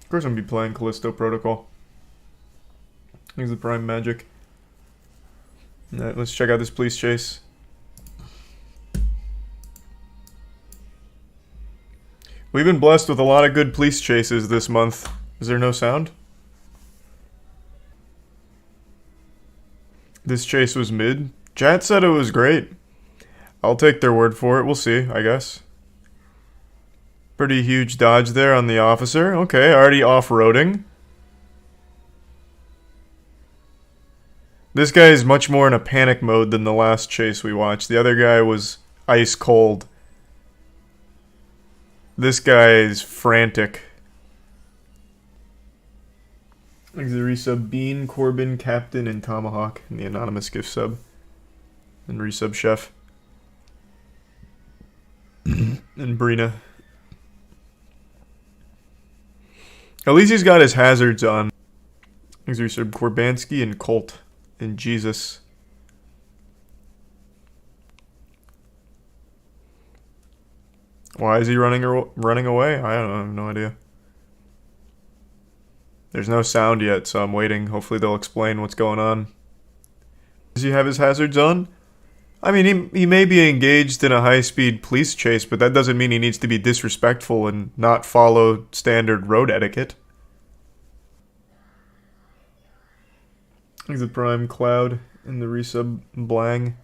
Of course I'm going to be playing Callisto Protocol. Here's the Prime Magic. Alright, let's check out this police chase. We've been blessed with a lot of good police chases this month. Is there no sound? This chase was mid. Chat said it was great. I'll take their word for it. We'll see, I guess. Pretty huge dodge there on the officer. Okay, already off-roading. This guy is much more in a panic mode than the last chase we watched. The other guy was ice cold. This guy is frantic. Thanks to the resub Bean, Corbin, Captain, and Tomahawk, and the anonymous gift sub. And resub Chef. And Brina. At least he's got his hazards on. Thanks to resub Korbansky and Colt. And Jesus. Why is he running away? I don't know. I have no idea. There's no sound yet, so I'm waiting. Hopefully they'll explain what's going on. Does he have his hazards on? I mean, he may be engaged in a high-speed police chase, but that doesn't mean he needs to be disrespectful and not follow standard road etiquette. He's the Prime Cloud in the resub Blang.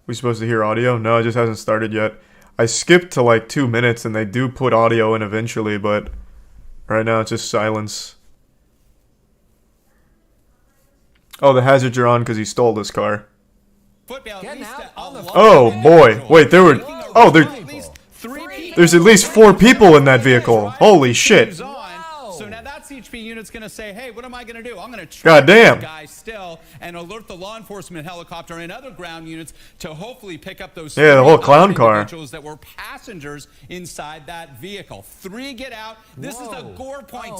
We supposed to hear audio? No, it just hasn't started yet. I skipped to like 2 minutes and they do put audio in eventually, but right now it's just silence. Oh, the hazards are on because he stole this car. Oh boy, wait, there were... Oh, there's at least 4 people in that vehicle. Holy shit. So now that CHP unit's going to say, hey, what am I going to do? I'm going to track this guy still and alert the law enforcement helicopter and other ground units to hopefully pick up those the whole clown car individuals that were passengers inside that vehicle. 3 get out. This is a gore point.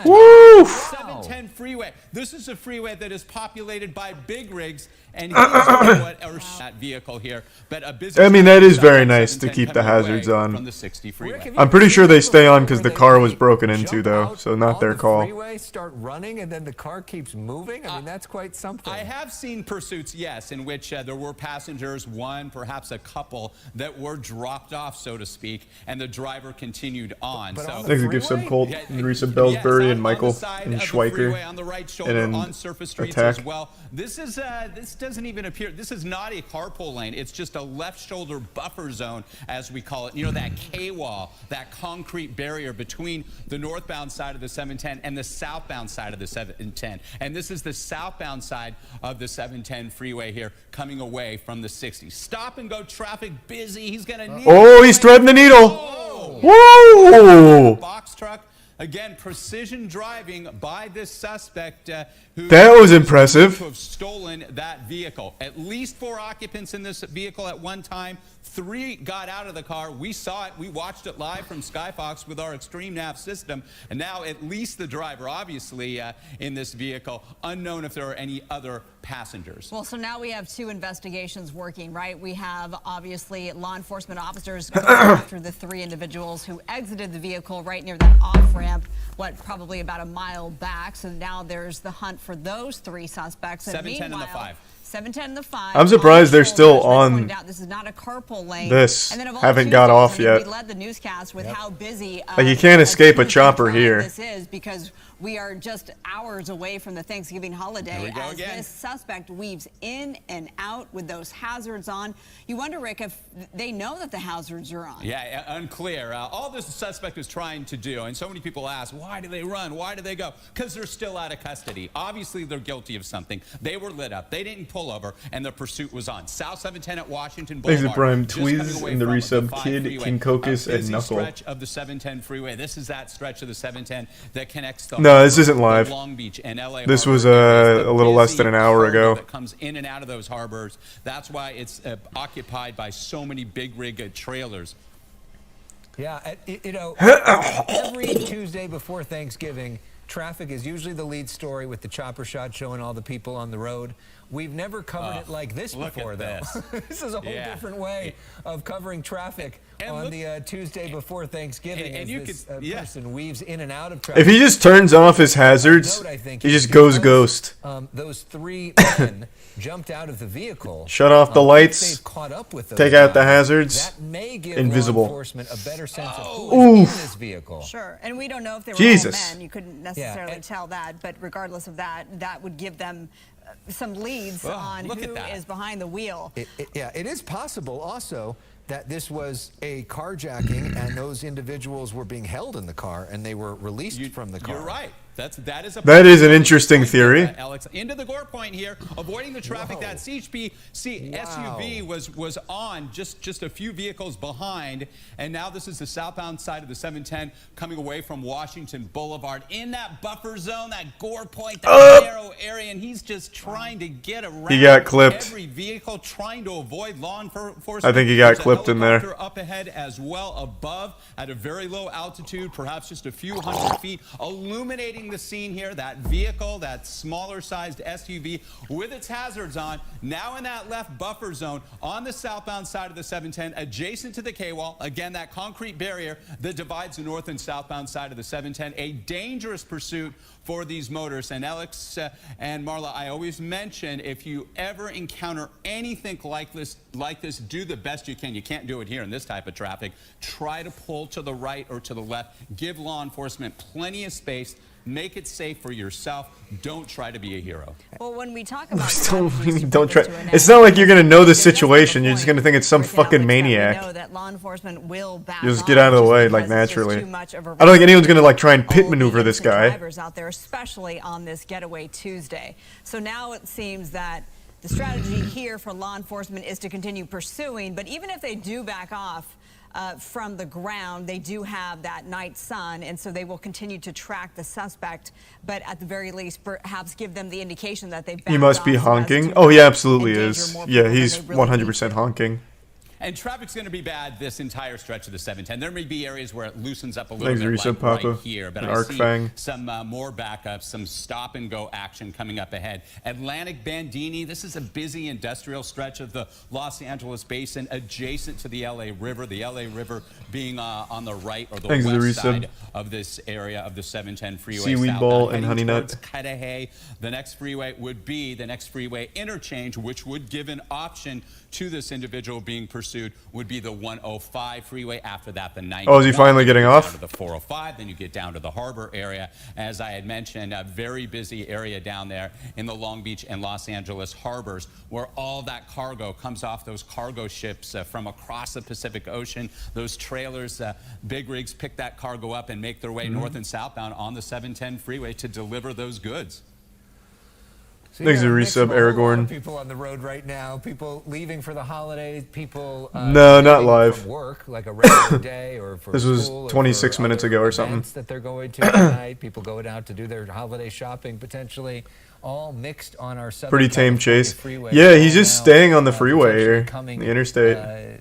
Woo! 710 freeway. This is a freeway that is populated by big rigs. And that vehicle here, but a busy, I mean, that is very nice to keep the hazards on. From the 60 freeway. I'm pretty sure they stay on because the car was broken into, though, so not their call. Freeway, start running, and then the car keeps moving. I mean, that's quite something. I have seen pursuits, yes, in which there were passengers, one, perhaps a couple, that were dropped off, so to speak, and the driver continued on. So thanks to give sub Colt, and resub Bellsbury, and Michael, and Schweiker, on the right shoulder, and on surface streets Attack. As well. This doesn't even appear. This is not a carpool lane. It's just a left shoulder buffer zone, as we call it. You know, that K-wall, that concrete barrier between the northbound side of the 710 and the southbound side of the 710. And this is the southbound side of the 710 freeway here, coming away from the 60. Stop and go traffic busy. He's going to need. Oh, he's threading the needle. Whoa! Box truck. Again, precision driving by this suspect who that was impressive. To have stolen that vehicle. At least 4 occupants in this vehicle at one time. 3 got out of the car. We saw it. We watched it live from Skyfox with our Extreme Nav system. And now at least the driver, obviously, in this vehicle. Unknown if there are any other passengers. Well, so now we have 2 investigations working, right? We have, obviously, law enforcement officers going after the 3 individuals who exited the vehicle right near that off-ramp, probably about a mile back. So now there's the hunt for those 3 suspects. 710 and the 5. 710 and the 5. I'm surprised they're still on this is not a carpool lane. This. And then haven't got off yet. We led the newscast with how busy like you can't escape a chopper here. This is because we are just hours away from the Thanksgiving holiday as this suspect weaves in and out with those hazards on. You wonder, Rick, if they know that the hazards are on. Yeah, unclear. All this suspect is trying to do, and so many people ask, why do they run? Why do they go? Because they're still out of custody. Obviously, they're guilty of something. They were lit up. They didn't pull over, and the pursuit was on. South 710 at Washington Boulevard. Thanks to Prime Tweez and the resub Kid, King Cocos, and Knuckle. Stretch of the 710 freeway. This is that stretch of the 710 that connects the No, this isn't live. Long Beach and LA. This was a little less than an hour ago. That comes in and out of those harbors. That's why it's occupied by so many big rig trailers. Yeah, you know, every Tuesday before Thanksgiving, traffic is usually the lead story with the chopper shot showing all the people on the road. We've never covered it like this before, though. This is a whole different way of covering traffic on the Tuesday before Thanksgiving. And you this person weaves in and out of traffic. If he just turns off his hazards, he just goes ghost. Those three men jumped out of the vehicle. Shut off the lights. Caught up with those take out the hazards. That may give invisible. law enforcement a better sense of who is in this vehicle. Sure, and we don't know if they were Jesus. all men. You couldn't necessarily tell that, but regardless of that, that would give them some leads on who is behind the wheel. It is possible also that this was a carjacking and those individuals were being held in the car and they were released from the car. You're right. That is an interesting theory. Alex, into the gore point here, avoiding the traffic. That CHP SUV was on just a few vehicles behind, and now this is the southbound side of the 710 coming away from Washington Boulevard in that buffer zone, that gore point, that narrow area, and he's just trying to get around. He got clipped. Every vehicle, trying to avoid law enforcement. I think he got clipped in there. Up ahead as well, above at a very low altitude, perhaps just a few hundred feet, illuminating the scene here. That vehicle, that smaller sized SUV with its hazards on, now in that left buffer zone on the southbound side of the 710, adjacent to the K-wall. Again, that concrete barrier that divides the north and southbound side of the 710. A dangerous pursuit for these motorists. And Alex and Marla, I always mention, if you ever encounter anything like this, do the best you can. You can't do it here in this type of traffic. Try to pull to the right or to the left. Give law enforcement plenty of space. Make it safe for yourself. Don't try to be a hero. Well, when we talk about don't try. It's not like you're gonna know the situation. You're just gonna think it's some fucking maniac. We know that law enforcement will back you just get out of the way, like, naturally. I don't think anyone's gonna like try and pit maneuver this guy. Drivers out there, especially on this getaway Tuesday. So now it seems that the strategy here for law enforcement is to continue pursuing. But even if they do back off from the ground, they do have that night sun, and so they will continue to track the suspect, but at the very least perhaps give them the indication that they've backed He must be off honking. Oh, he absolutely is. Yeah, he's 100% honking. And traffic's going to be bad this entire stretch of the 710. There may be areas where it loosens up a little bit, like right here, but I see some more backups, some stop-and-go action coming up ahead. Atlantic Bandini, this is a busy industrial stretch of the Los Angeles Basin adjacent to the LA River. The LA River being on the right or the west side of this area of the 710 freeway. Seaweed Bowl and Honey Nut. Cudahy. The next freeway would be the next freeway interchange, which would give an option to this individual being pursued, would be the 105 freeway. After that, the 90. Oh, is he finally getting off? Down to the 405, then you get down to the harbor area. As I had mentioned, a very busy area down there in the Long Beach and Los Angeles harbors, where all that cargo comes off those cargo ships from across the Pacific Ocean. Those trailers, big rigs pick that cargo up and make their way north and southbound on the 710 freeway to deliver those goods. So thanks to resub Aragorn. People on the road right now, people leaving for the holidays, people no, not live. From work, like a regular day, or for this was 26 minutes ago or something. That they're going to tonight. People going out to do their holiday shopping, potentially, all mixed on our Southern pretty tame chase. Freeway. Yeah, he's just staying on the freeway here, the interstate.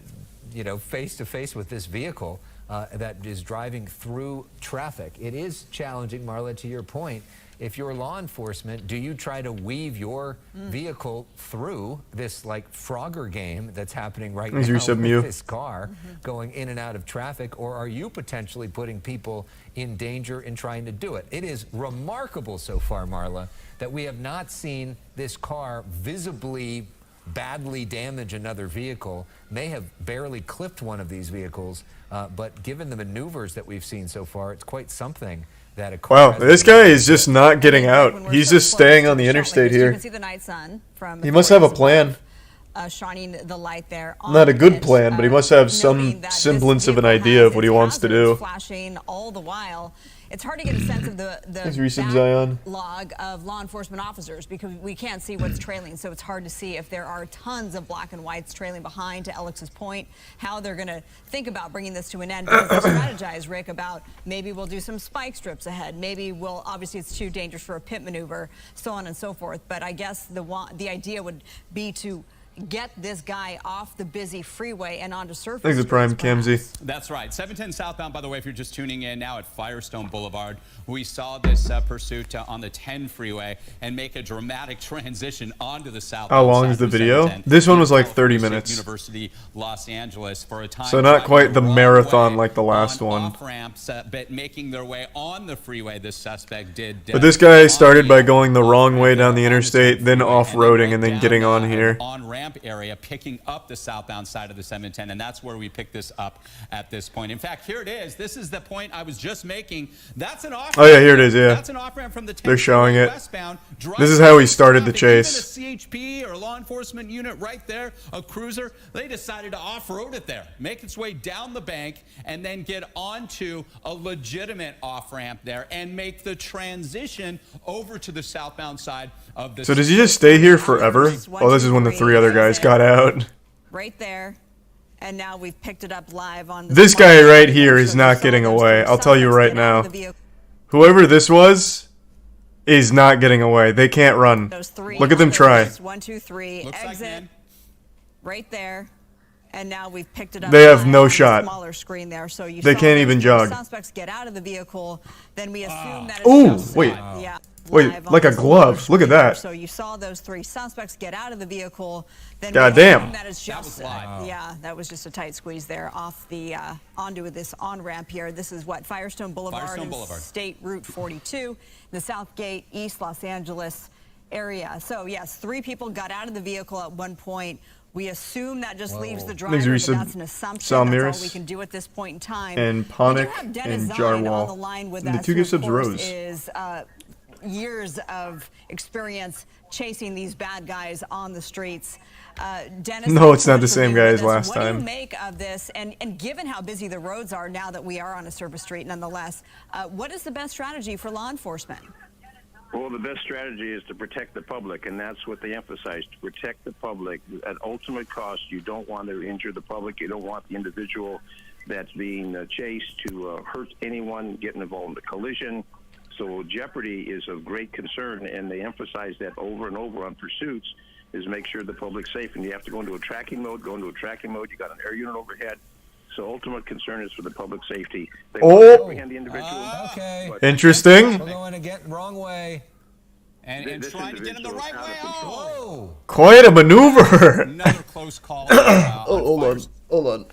You know, face to face with this vehicle that is driving through traffic. It is challenging, Marla, to your point. If you're law enforcement, do you try to weave your vehicle through this like Frogger game that's happening right now with this car going in and out of traffic, or are you potentially putting people in danger in trying to do it? It is remarkable so far, Marla, that we have not seen this car visibly badly damage another vehicle, may have barely clipped one of these vehicles, but given the maneuvers that we've seen so far, it's quite something. Wow, this guy is just not getting out. He's just staying on the interstate here. You can see the night sun from he must have a plan. Shining the light there. Not a good plan, but he must have some semblance of an idea of what he wants to do. Flashing all the while. It's hard to get a sense of the backlog of law enforcement officers because we can't see what's trailing, so it's hard to see if there are tons of black and whites trailing behind, to Alex's point, how they're going to think about bringing this to an end. Because they strategize, Rick, about maybe we'll do some spike strips ahead, maybe we'll, obviously it's too dangerous for a pit maneuver, so on and so forth, but I guess the idea would be to get this guy off the busy freeway and onto surface. Thanks for Prime, streets, Camzy. That's right. 710 southbound, by the way, if you're just tuning in now at Firestone Boulevard, we saw this pursuit on the 10 freeway and make a dramatic transition onto the south. How long is the video? This one was like 30 minutes. University, Los Angeles, for a time. So not quite the marathon like the last one. Off-ramps, but making their way on the freeway, this suspect did. But this guy started by going the wrong way down the interstate, then off-roading, and then getting on here. On-ramp area, picking up the southbound side of the 710, and that's where we picked this up at this point. In fact, here it is. This is the point I was just making. That's an off-ramp. Oh yeah, here it is. Yeah, that's an off-ramp from the 10 they're showing it. westbound. This is how he started the chase. Even a CHP or law enforcement unit right there, a cruiser, they decided to off-road it there, make its way down the bank, and then get onto a legitimate off-ramp there and make the transition over to the southbound side of the. So does he just stay here forever? Oh, this is when the 3 other guys got out. Right there. And now we've picked it up live on This guy right here is not getting away. I'll tell you right now. Whoever this was is not getting away. They can't run. Look at them try. 1, 2, 3. Exit. Right there. And now we've picked it up. They have no shot. Smaller screen there, so you they can't even jog. Suspects get out of the vehicle, then we assume that it's wait. Yeah. Wait, like a glove. Look at that. So you saw those 3 suspects get out of the vehicle, then God damn. that is just yeah, that was just a tight squeeze there off the onto this on-ramp here. This is what Firestone Boulevard and State Route 42, the Southgate, East Los Angeles area. So yes, 3 people got out of the vehicle at one point. We assume that just leaves the driver, but that's an assumption. That's all we can do at this point in time. And Ponick and Jarwal. And the 2 gift subs rose. Is years of experience chasing these bad guys on the streets. Dennis, no, it's not the same guy as last time. What do you make of this? And given how busy the roads are now that we are on a surface street, nonetheless, what is the best strategy for law enforcement? Well, the best strategy is to protect the public, and that's what they emphasize, to protect the public. At ultimate cost, you don't want to injure the public. You don't want the individual that's being chased to hurt anyone, getting involved in a collision. So jeopardy is of great concern, and they emphasize that over and over on pursuits, is make sure the public's safe. And you have to go into a tracking mode. Go into a tracking mode. You got an air unit overhead. So ultimate concern is for the public safety. They apprehend the individual. Okay. Interesting. We're going again wrong way. And trying to get in the right way. Oh. Quite a maneuver. Another close call. Hold on.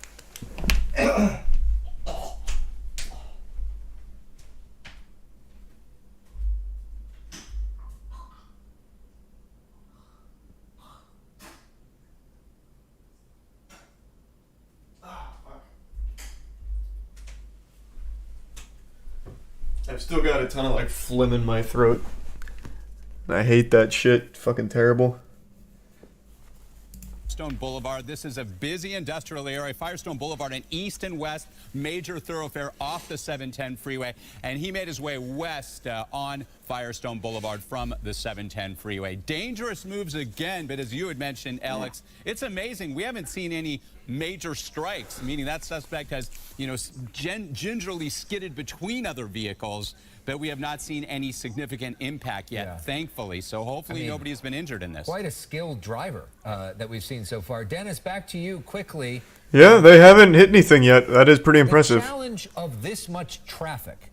I've still got a ton of like phlegm in my throat. I hate that shit. Fucking terrible. Firestone Boulevard. This is a busy industrial area. Firestone Boulevard, an east and west major thoroughfare off the 710 freeway. And he made his way west on Firestone Boulevard from the 710 freeway. Dangerous moves again, but as you had mentioned, Alex, it's amazing. We haven't seen any major strikes, meaning that suspect has, gingerly skidded between other vehicles, but we have not seen any significant impact yet, thankfully. So hopefully nobody has been injured in this. Quite a skilled driver that we've seen so far. Dennis, back to you quickly. Yeah, they haven't hit anything yet. That is pretty impressive. The challenge of this much traffic,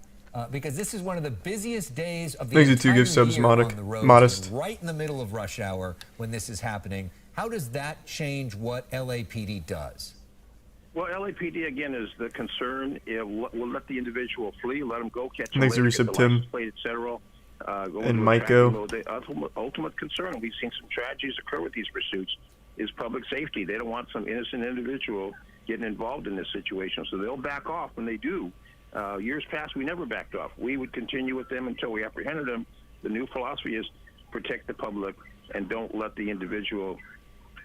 because this is one of the busiest days of the Thanks entire to 2 subs, year on the roads, modest. right in the middle of rush hour when this is happening. How does that change what LAPD does? Well, LAPD, again, is the concern. We'll let the individual flee, let him go, catch him Thanks to later, get the Tim. license plate, et cetera. And Maiko. The ultimate concern, we've seen some tragedies occur with these pursuits, is public safety. They don't want some innocent individual getting involved in this situation, so they'll back off when they do. Years past, we never backed off. We would continue with them until we apprehended them. The new philosophy is protect the public and don't let the individual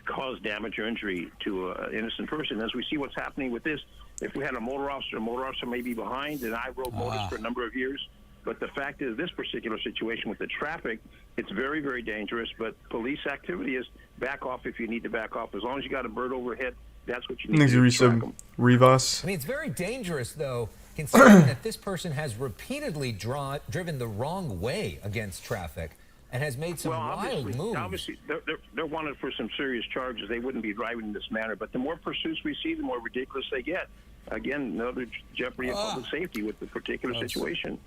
cause damage or injury to an innocent person. As we see what's happening with this, if we had a motor officer may be behind, and I rode motors for a number of years. But the fact is, this particular situation with the traffic, it's very, very dangerous. But police activity is back off if you need to back off. As long as you got a bird overhead, that's what you need to do. Rivas. I mean, it's very dangerous, though, considering that this person has repeatedly driven the wrong way against traffic. and has made some wild moves. Obviously, they're wanted for some serious charges. They wouldn't be driving in this manner. But the more pursuits we see, the more ridiculous they get. Again, another jeopardy of public safety with the particular situation.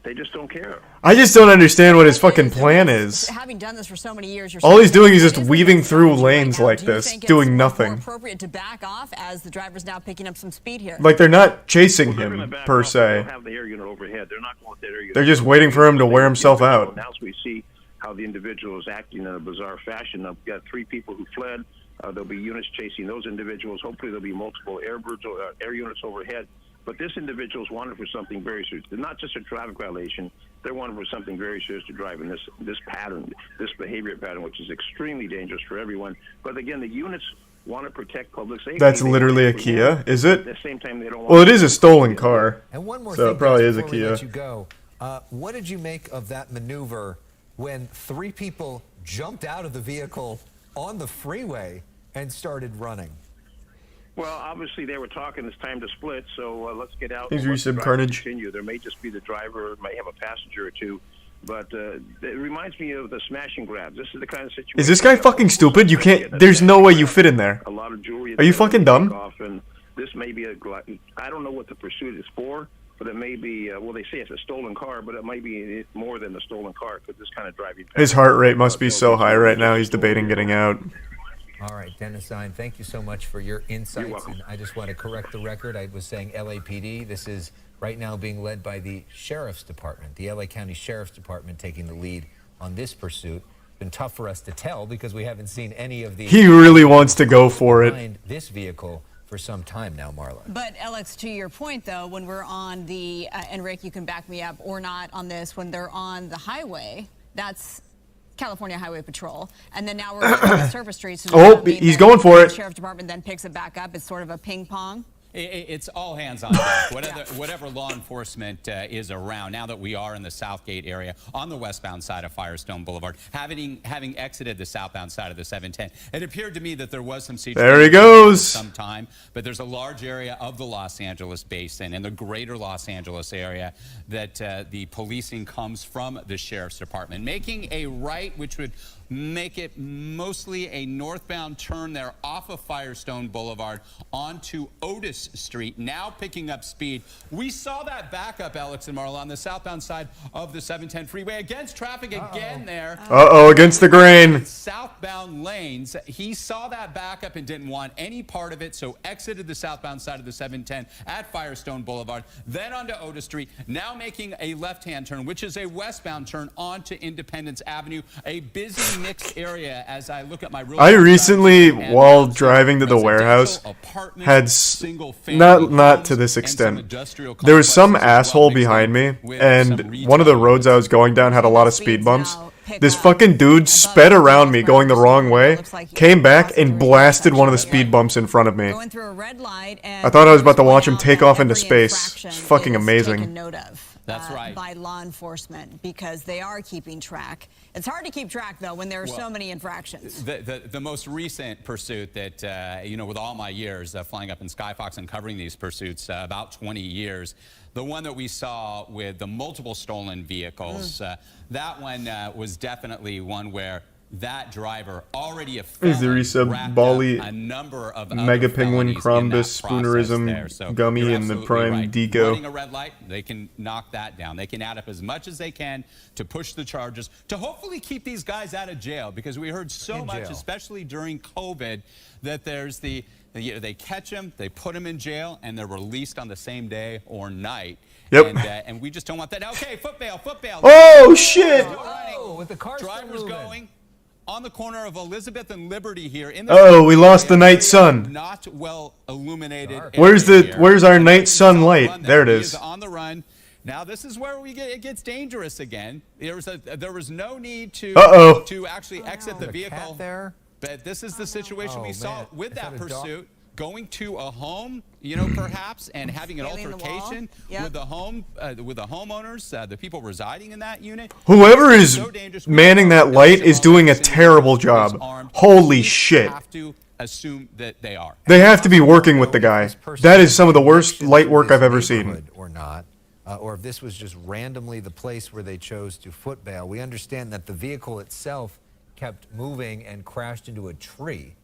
They just don't care. I just don't understand what his fucking plan is. Having done this for so many years, all he's doing is just weaving through lanes like this, doing nothing. More appropriate to back off as the driver's now picking up some speed here. Like they're not chasing him per se. Have the air unit overhead. They're not going with that air unit. They're just waiting for him to wear himself out. Now we see how the individual is acting in a bizarre fashion. Now, we've got 3 people who fled. There'll be units chasing those individuals. Hopefully, there'll be multiple air units overhead. But this individual is wanted for something very serious. They're not just a traffic violation. They're wanted for something very serious to drive in this pattern, this behavior pattern, which is extremely dangerous for everyone. But again, the units want to protect public safety. That's literally a Kia, is it? At the same time, they don't well, it is a stolen car. And one more so thing, it probably is a before we Kia. let you go, what did you make of that maneuver when 3 people jumped out of the vehicle on the freeway and started running? Well, obviously they were talking. It's time to split, so let's get out. Thanks, and let the Resub driver Carnage. Continue. There may just be the driver, may have a passenger or two, but it reminds me of the smash and grabs. This is the kind of situation. Is this guy fucking stupid? You can't. There's no way you fit in there. A lot of jewelry. Are you fucking dumb? And this may be I don't know what the pursuit is for, but it may be. Well, they say it's a stolen car, but it might be more than a stolen car because this kind of driving. His heart rate must be so high right now. He's debating getting out. All right, Dennis Zine, thank you so much for your insights. And I just want to correct the record. I was saying LAPD. This is right now being led by the Sheriff's Department, the LA County Sheriff's Department taking the lead on this pursuit. It's been tough for us to tell because we haven't seen any of the... He really wants to go for it. ...this vehicle for some time now, Marla. But, Alex, to your point, though, when we're on the... and Rick, you can back me up or not on this. When they're on the highway, that's... California Highway Patrol, and then now we're on the surface streets. So oh, he's going for it. The Sheriff's Department then picks it back up. It's sort of a ping pong. It's all hands on deck. Whatever law enforcement is around, now that we are in the Southgate area on the westbound side of Firestone Boulevard, having exited the southbound side of the 710, it appeared to me that there was some situation. There he goes. Some time, but there's a large area of the Los Angeles basin and the greater Los Angeles area that the policing comes from the Sheriff's Department, making a right, which would make it mostly a northbound turn there off of Firestone Boulevard onto Otis Street, now picking up speed. We saw that backup, Alex and Marla, on the southbound side of the 710 freeway against traffic again there. Against the grain. Southbound lanes. He saw that backup and didn't want any part of it, so exited the southbound side of the 710 at Firestone Boulevard, then onto Otis Street, now making a left-hand turn, which is a westbound turn onto Independence Avenue, a busy mixed area as I look at my real. I recently, while driving to the warehouse, had not to this extent. There was some asshole behind me, and one of the roads I was going down had a lot of speed bumps. This fucking dude sped around me going the wrong way, came back and blasted one of the speed bumps in front of me. I thought I was about to watch him take off into space. It's fucking amazing. That's right. By law enforcement because they are keeping track. It's hard to keep track, though, when there are so many infractions. The most recent pursuit that, you know, with all my years flying up in Skyfox and covering these pursuits, about 20 years, the one that we saw with the multiple stolen vehicles, that one was definitely one where that driver already a Bali, a number of Mega Penguin, Crombus, Spoonerism, Gummy, and the Prime right. Deco. Running a red light, they can knock that down. They can add up as much as they can to push the charges to hopefully keep these guys out of jail, because we heard so much, especially during COVID, that there's they catch them, they put them in jail, and they're released on the same day or night. Yep. And we just don't want that. Okay, foot bail. Oh, shit! Oh, with the car drivers going on the corner of Elizabeth and Liberty here. We lost the night sun. Not well illuminated. Where's our night sun light? There it is. On the run. Now this is where it gets dangerous again. There was no need to actually exit the vehicle there. But this is the situation we saw with that pursuit. Going to a home, you know, perhaps, and having an altercation with the homeowners, the people residing in that unit. Whoever is manning that light is doing a terrible job. Holy shit. Have to assume that they are. They have to be working with the guy. That is some of the worst light work I've ever seen. Or not. or if this was just randomly the place where they chose to foot bail. We understand that the vehicle itself kept moving and crashed into a tree.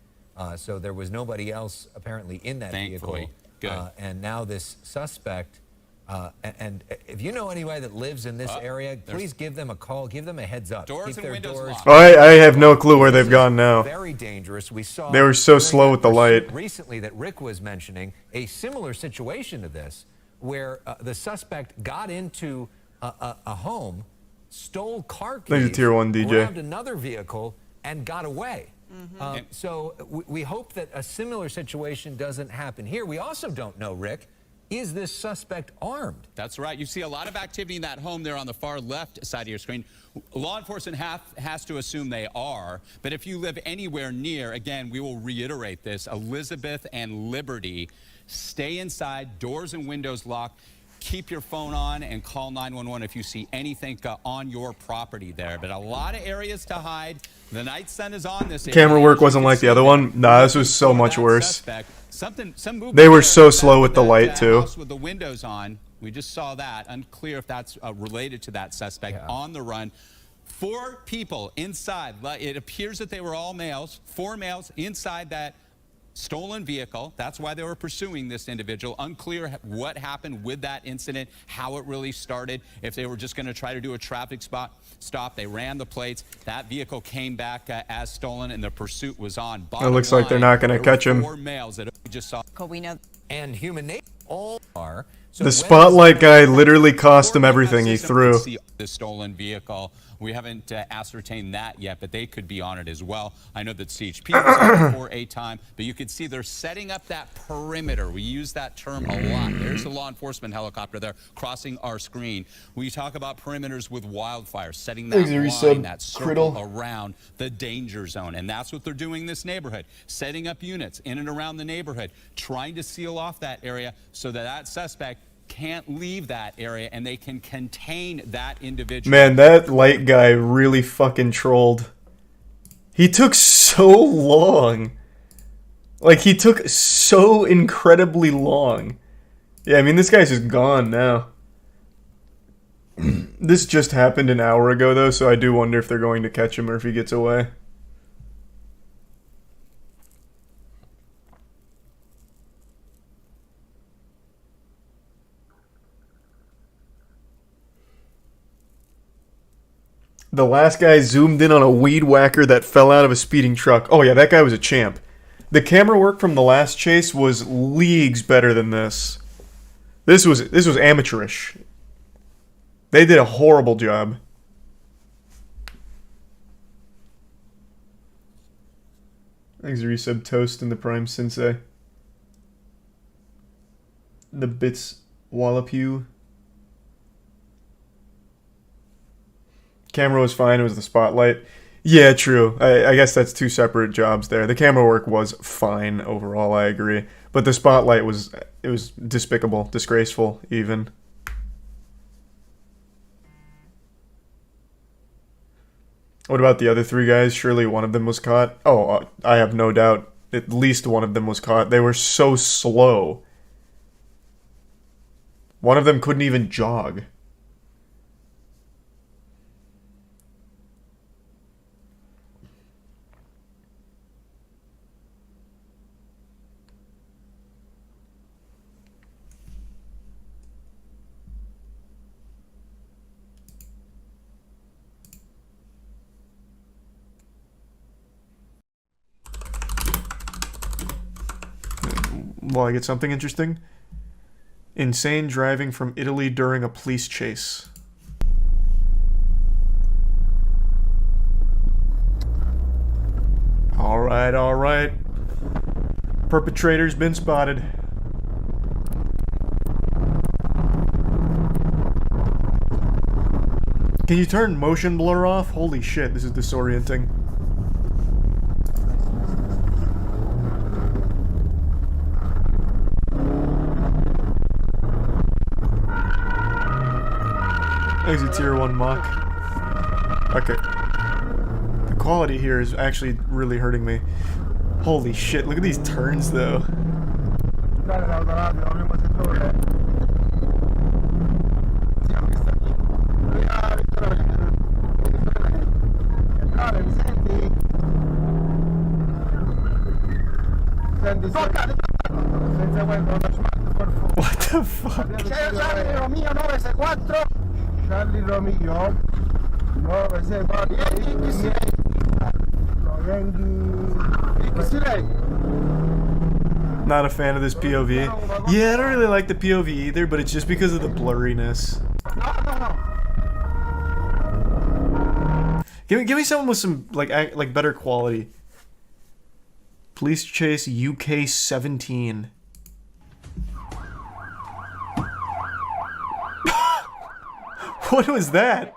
So there was nobody else apparently in that Thankfully. vehicle. Good. And now this suspect, and if you know anybody that lives in this area, please give them a call, give them a heads up. Doors Keep and their windows doors locked. Oh, I have no clue where they've gone now. very dangerous. We saw They were so during slow that with the pursuit light. recently that Rick was mentioning a similar situation to this, where the suspect got into a home, stole car keys, There's a tier 1 DJ. grabbed another vehicle, and got away. So we hope that a similar situation doesn't happen here. We also don't know, Rick, is this suspect armed? That's right. You see a lot of activity in that home there on the far left side of your screen. Law enforcement has to assume they are, but if you live anywhere near, again, we will reiterate this, Elizabeth and Liberty, stay inside, doors and windows locked. Keep your phone on and call 911 if you see anything on your property there. But a lot of areas to hide. The night sun is on this area. Camera work wasn't like the other one. Nah, this was so much That worse. suspect, some movement They were there so back slow with the that, light, too. house with the windows on. We just saw that. Unclear if that's related to that suspect on the run. 4 people inside. It appears that they were all males. 4 males inside that stolen vehicle. That's why they were pursuing this individual. Unclear what happened with that incident, how it really started. If they were just going to try to do a traffic stop, they ran the plates. That vehicle came back as stolen, and the pursuit was on. It looks like they're not going to catch him. 4 males that we just saw. We know. And human nature all are. So The when spotlight guy literally cost him everything he threw. See the stolen vehicle. We haven't ascertained that yet, but they could be on it as well. I know that CHP was on it for a time, but you can see they're setting up that perimeter. We use that term a lot. There's a law enforcement helicopter there crossing our screen. We talk about perimeters with wildfire, setting that line, that circle around the danger zone. And that's what they're doing in this neighborhood, setting up units in and around the neighborhood, trying to seal off that area so that that suspect can't leave that area and they can contain that individual. Man, that light guy really fucking trolled. He took so long. Like, he took so incredibly long. Yeah, I mean, this guy's just gone now. This just happened an hour ago, though, so I do wonder if they're going to catch him or if he gets away. The last guy zoomed in on a weed whacker that fell out of a speeding truck. Oh yeah, that guy was a champ. The camera work from the last chase was leagues better than this. This was amateurish. They did a horrible job. Thanks, resub Toast and the Prime Sensei. The Bits Wallop you. Camera was fine, it was the spotlight. Yeah, true. I guess that's 2 separate jobs there. The camera work was fine overall, I agree. But the spotlight was despicable, disgraceful even. What about the other 3 guys? Surely one of them was caught. Oh, I have no doubt at least one of them was caught. They were so slow. One of them couldn't even jog. Will I get something interesting? Insane driving from Italy during a police chase. Alright, alright. Perpetrator's been spotted. Can you turn motion blur off? Holy shit, this is disorienting. Exit tier 1 mock. Okay. The quality here is actually really hurting me. Holy shit, look at these turns though. What the fuck? Charlie Romeo 964. Charlie Romeo 964. Not a fan of this POV. Yeah, I don't really like the POV either, but it's just because of the blurriness. Give me someone with some like better quality. Police chase UK 17. What was that?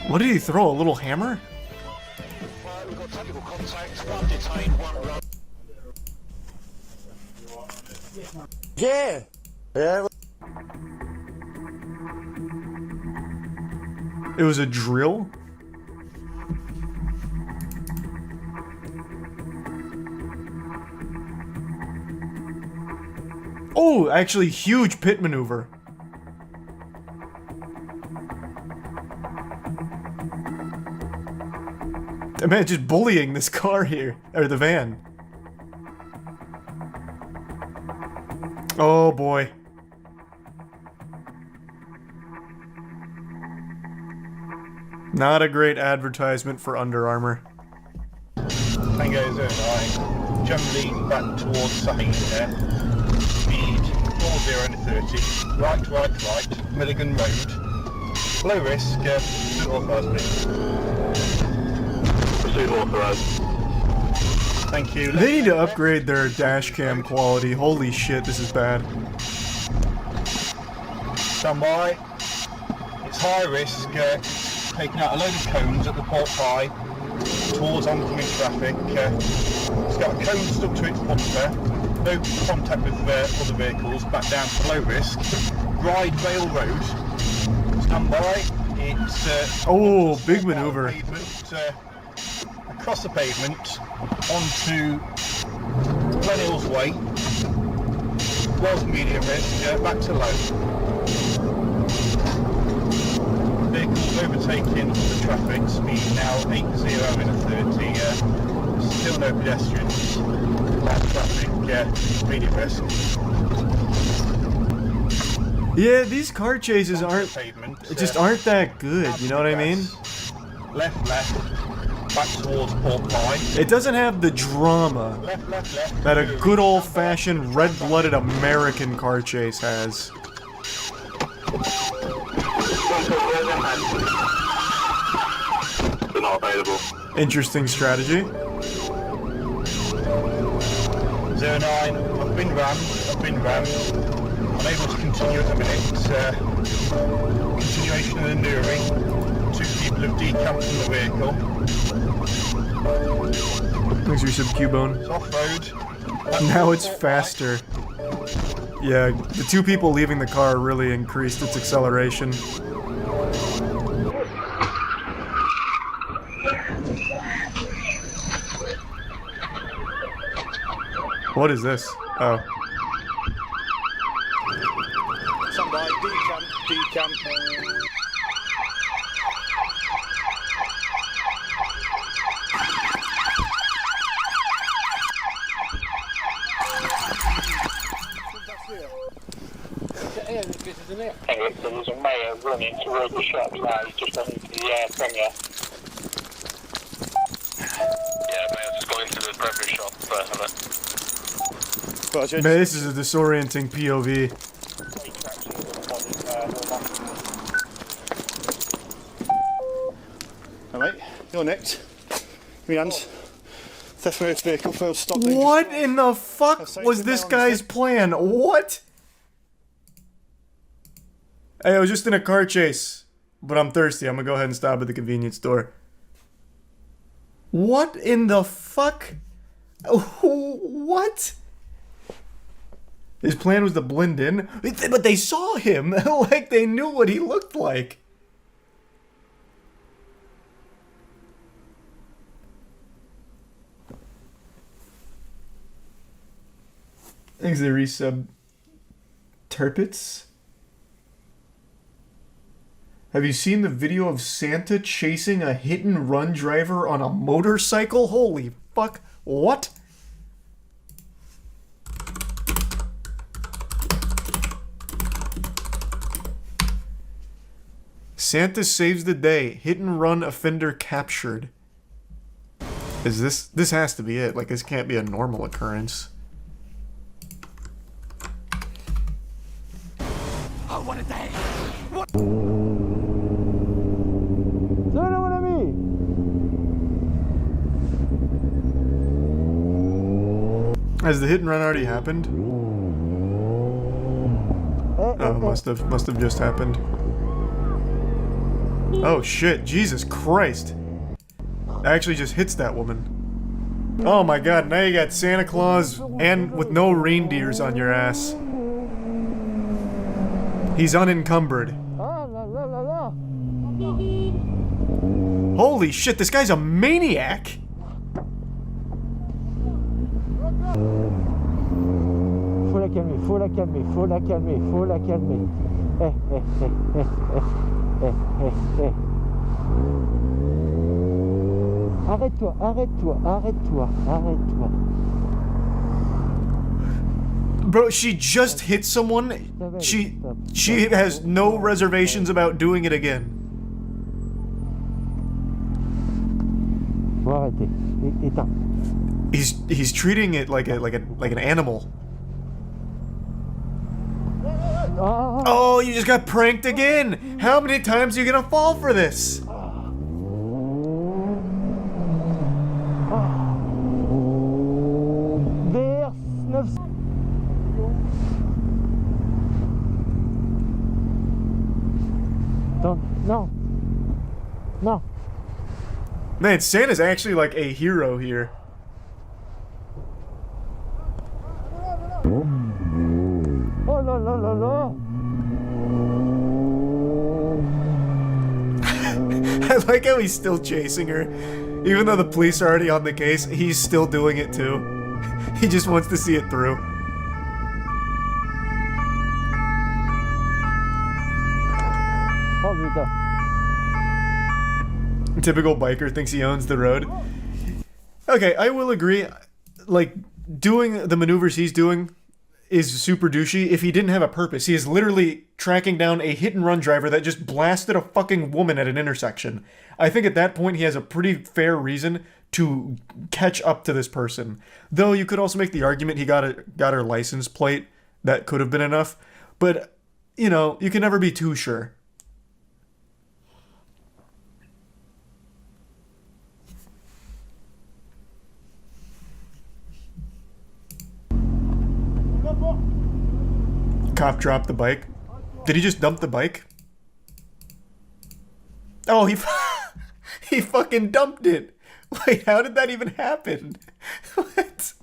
What did he throw? A little hammer? Yeah. Yeah. It was a drill? Oh, actually, huge pit maneuver. The man just bullying this car here, or the van. Oh boy. Not a great advertisement for Under Armour. Penguinz0, generally back towards Sahin there. Speed 40 and 30. Right. Milligan Road. Low risk, pursuit authorised, please. Pursuit authorised. Thank you. They need to upgrade their dash cam quality. Holy shit, this is bad. Stand by. It's high risk, taking out a load of cones at the port high towards oncoming traffic. It's got a cone stuck to its bumper. No contact with other vehicles. Back down to low risk. Ride Vale Road. Stand by. It's Oh, big maneuver. Across the pavement onto Glenhill's Way. Was medium risk. Back to low. Vehicles overtaking the traffic, speed now 80 in a 30, still no pedestrians, light traffic, medium risk. Yeah, these car chases aren't aren't that good, you know what I mean? Left, back towards Port Pie. It doesn't have the drama Left. that a good old-fashioned red-blooded American car chase has. Not available. Interesting strategy. 09, I've been rammed. Unable to continue at the minute. Continuation of the Nuri. 2 people have decamped from the vehicle. Thanks for your sub Cubone. It's off-road. Now it's faster. Yeah, the 2 people leaving the car really increased its acceleration. What is this? Oh. Somebody decamp. Penguinz, there's a mayor running towards the shop now, he's just on the Premier. Yeah, mayor's just going to the Premier shop personally. Man, this is a disorienting POV. Alright, you're next. Give me hands. Theft motor vehicle, failed stop. What in the fuck was this guy's plan? What? Hey, I was just in a car chase, but I'm thirsty. I'm gonna go ahead and stop at the convenience store. What in the fuck? What? His plan was to blend in, but they saw him like they knew what he looked like. Thanks, the resub. Turpits? Have you seen the video of Santa chasing a hit-and-run driver on a motorcycle? Holy fuck. What? Santa saves the day. Hit-and-run offender captured. Is this has to be it. Like, this can't be a normal occurrence. Oh, what a day! What? Salut mon ami! Has the hit and run already happened? Oh, must have just happened. Oh shit, Jesus Christ. Actually just hits that woman. Oh my god, now you got Santa Claus and with no reindeers on your ass. He's unencumbered. Holy shit, this guy's a maniac! Faut la calmer, faut la calmer, faut la calmer, faut la calmer. Arrête-toi, arrête-toi, arrête-toi, arrête-toi. Bro, she just hit someone. She has no reservations about doing it again. Faut arrêter. Éteins. He's treating it like an animal. Oh, you just got pranked again! How many times are you gonna fall for this? Vers 900. Non. Non. Man, Santa's actually like a hero here. Oh là là là là. I like how he's still chasing her. Even though the police are already on the case, he's still doing it too. He just wants to see it through. Oh putain. Typical biker thinks he owns the road. Okay, I will agree. Like, doing the maneuvers he's doing is super douchey if he didn't have a purpose. He is literally tracking down a hit-and-run driver that just blasted a fucking woman at an intersection. I think at that point he has a pretty fair reason to catch up to this person. Though you could also make the argument he got her license plate. That could have been enough. But, you know, you can never be too sure. Cop dropped the bike. Did he just dump the bike? Oh, he fucking dumped it. Wait, how did that even happen? What?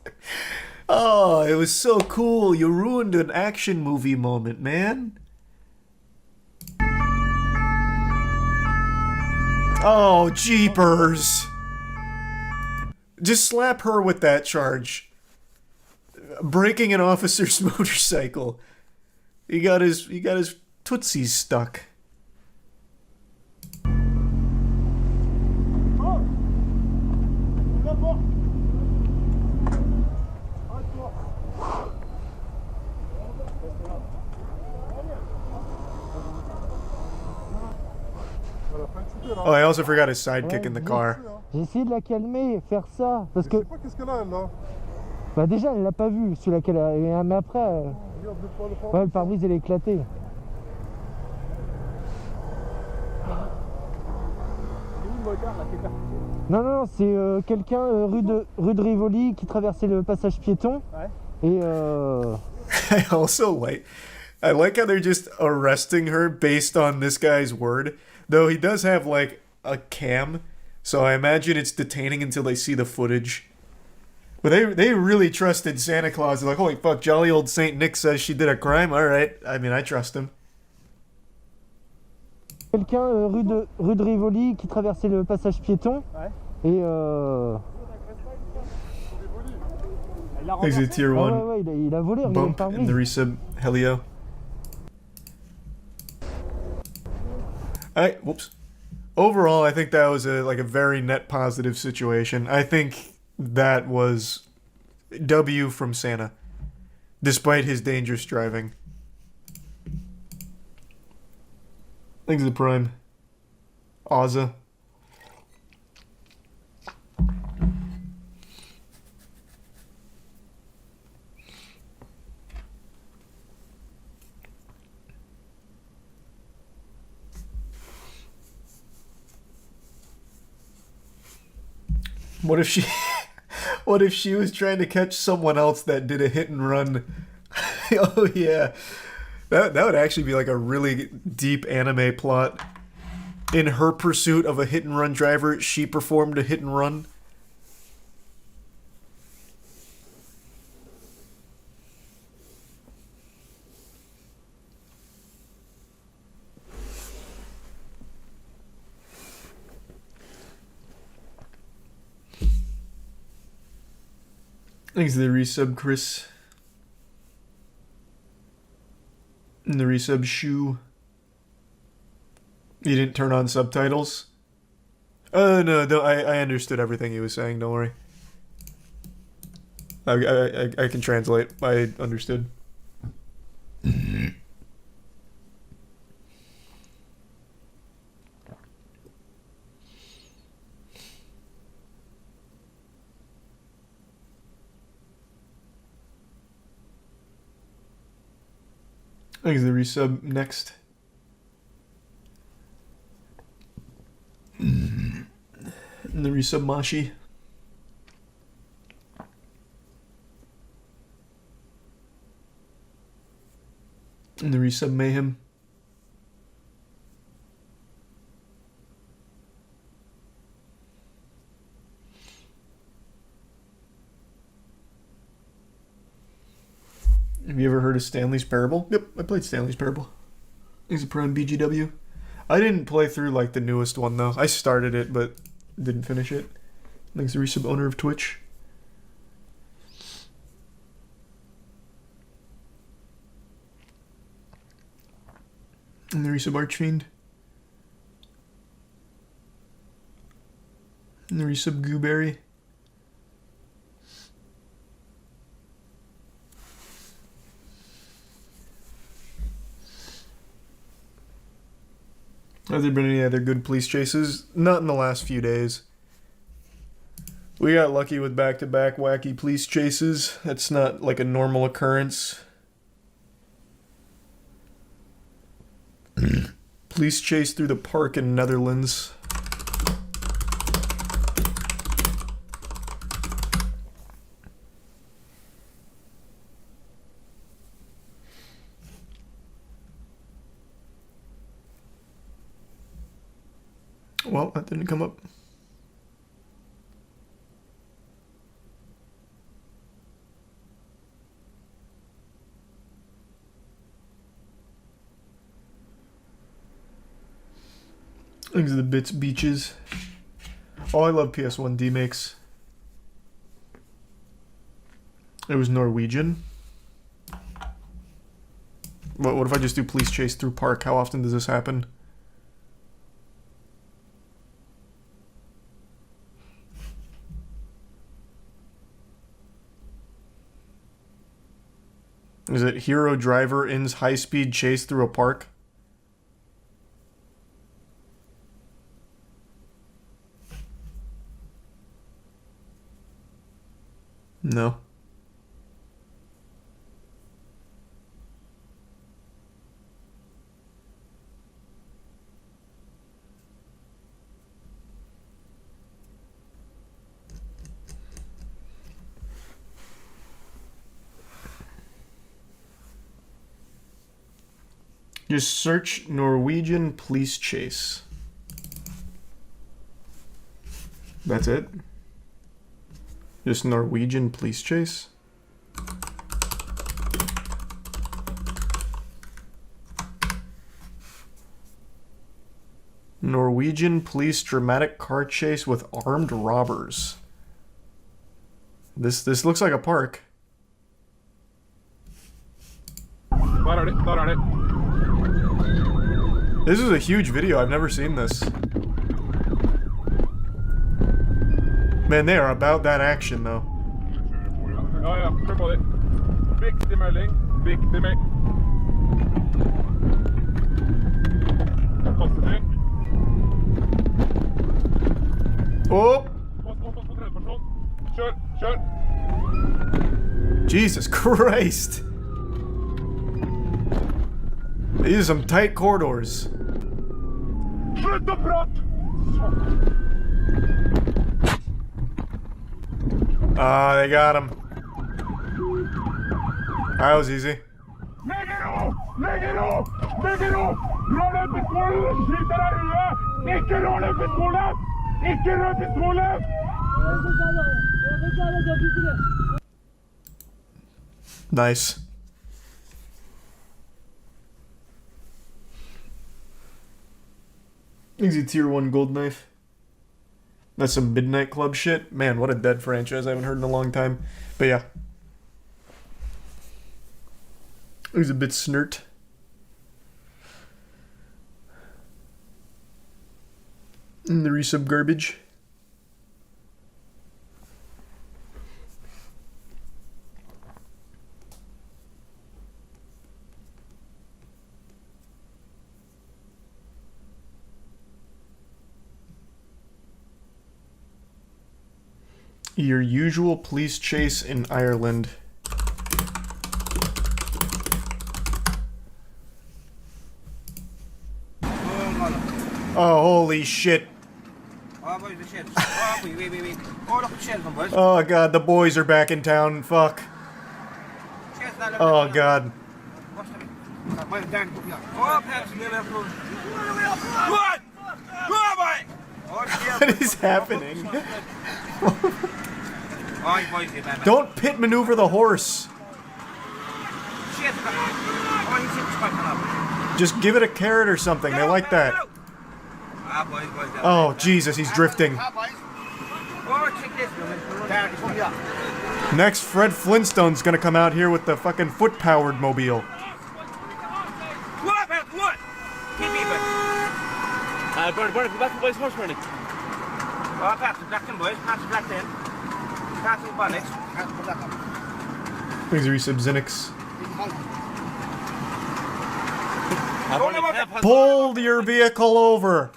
Oh, it was so cool. You ruined an action movie moment, man. Oh, jeepers. Just slap her with that charge. Breaking an officer's motorcycle. He got his tootsies stuck. Oh, I also forgot his sidekick in the car. J'ai essayé de la calmer, faire ça, parce que. Qu'est-ce qu'elle a, elle, là? Bah déjà, elle l'a pas vu, celui-là qu'elle a. Mais après, ouais, le pare-brise il est éclaté. Non, non, non, c'est quelqu'un rue de Rivoli qui traversait le passage piéton. Ouais. Et I also I like how they're just arresting her based on this guy's word. Though he does have like a cam, so I imagine it's detaining until they see the footage. But they really trusted Santa Claus. They're like, holy fuck, jolly old Saint Nick says she did a crime. All right, I mean, I trust him. Quelqu'un rue de Rivoli qui traversait le passage piéton. Ouais. Et Exit tier 1. Ouais, il a volé. Bump in the resub Helio. Whoops. Overall, I think that was a very net positive situation. I think that was W from Santa, despite his dangerous driving. Thanks to the Prime. Ozza. What if she what if she was trying to catch someone else that did a hit and run? Oh yeah. That would actually be like a really deep anime plot. In her pursuit of a hit and run driver, she performed a hit and run. Thanks to the resub, Chris. And the resub, Shoe. You didn't turn on subtitles? No, I understood everything he was saying, don't worry. I can translate. I understood. Thanks to the resub. Next. And the resub Mashi. And the resub Mayhem. Have you ever heard of Stanley's Parable? Yep, I played Stanley's Parable. He's a Prime BGW. I didn't play through like the newest one though. I started it but didn't finish it. Thanks to resub owner of Twitch. And the resub Archfiend. And the resub Gooberry. Have there been any other good police chases? Not in the last few days. We got lucky with back-to-back wacky police chases. That's not like a normal occurrence. Police chase through the park in Netherlands. Well, that didn't come up. Things are the bits beaches. Oh, I love PS1 D-Makes. It was Norwegian. What if I just do police chase through park? How often does this happen? Is it hero driver ends high-speed chase through a park? No. Just search Norwegian police chase. That's it? Just Norwegian police chase? Norwegian police dramatic car chase with armed robbers. This looks like a park. Klar er det. This is a huge video. I've never seen this. Man, they are about that action, though. Ja, ja, kör på det. Viktig melding. Viktig melding. Kostning. Oh! Post på tredjeperson. Kör, kör. Jesus Christ! These are some tight corridors. Sluta prat! Ah, they got him. That was easy. Lägg er av! Lägg er av! Lägg er av! Dra den pistolen og skyt deg i huet! Ikke rør den pistolen! Ikke rør pistolen! Nice. Easy tier 1 gold knife. That's some Midnight Club shit. Man, what a dead franchise I haven't heard in a long time. But yeah. He's a bit snert. And the resub garbage. Your usual police chase in Ireland. Oh, holy shit. Oh god, the boys are back in town. Fuck. Oh god. What is happening? Don't pit maneuver the horse. Just give it a carrot or something. They like that. Oh, Jesus, he's drifting. Next, Fred Flintstone's gonna come out here with the fucking foot-powered mobile. Thanks, resub Zinix. Pull your vehicle over.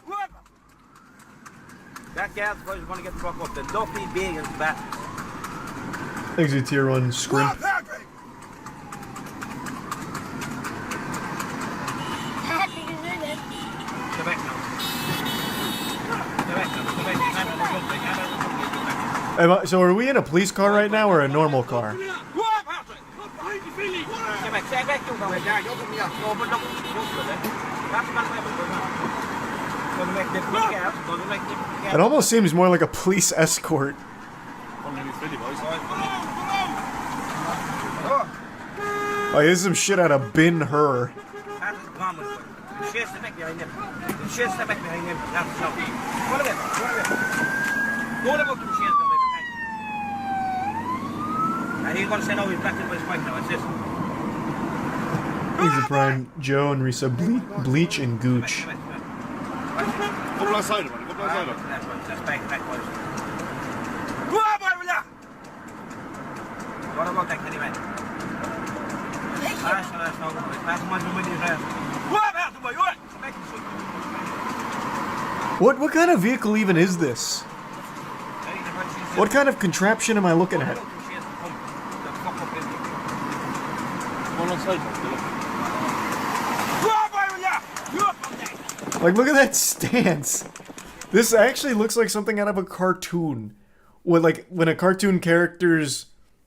That guy's going to get the fuck up. The Duffy big is back. Exit tier 1 scrimp. So are we in a police car right now or a normal car? It almost seems more like a police escort. Oh, this is some shit out of Bin Hur. He's a prime Joe and resub Bleach and Gooch. What kind of vehicle even is this? What kind of contraption am I looking at? Like, look at that stance. This actually looks like something out of a cartoon. When a cartoon character's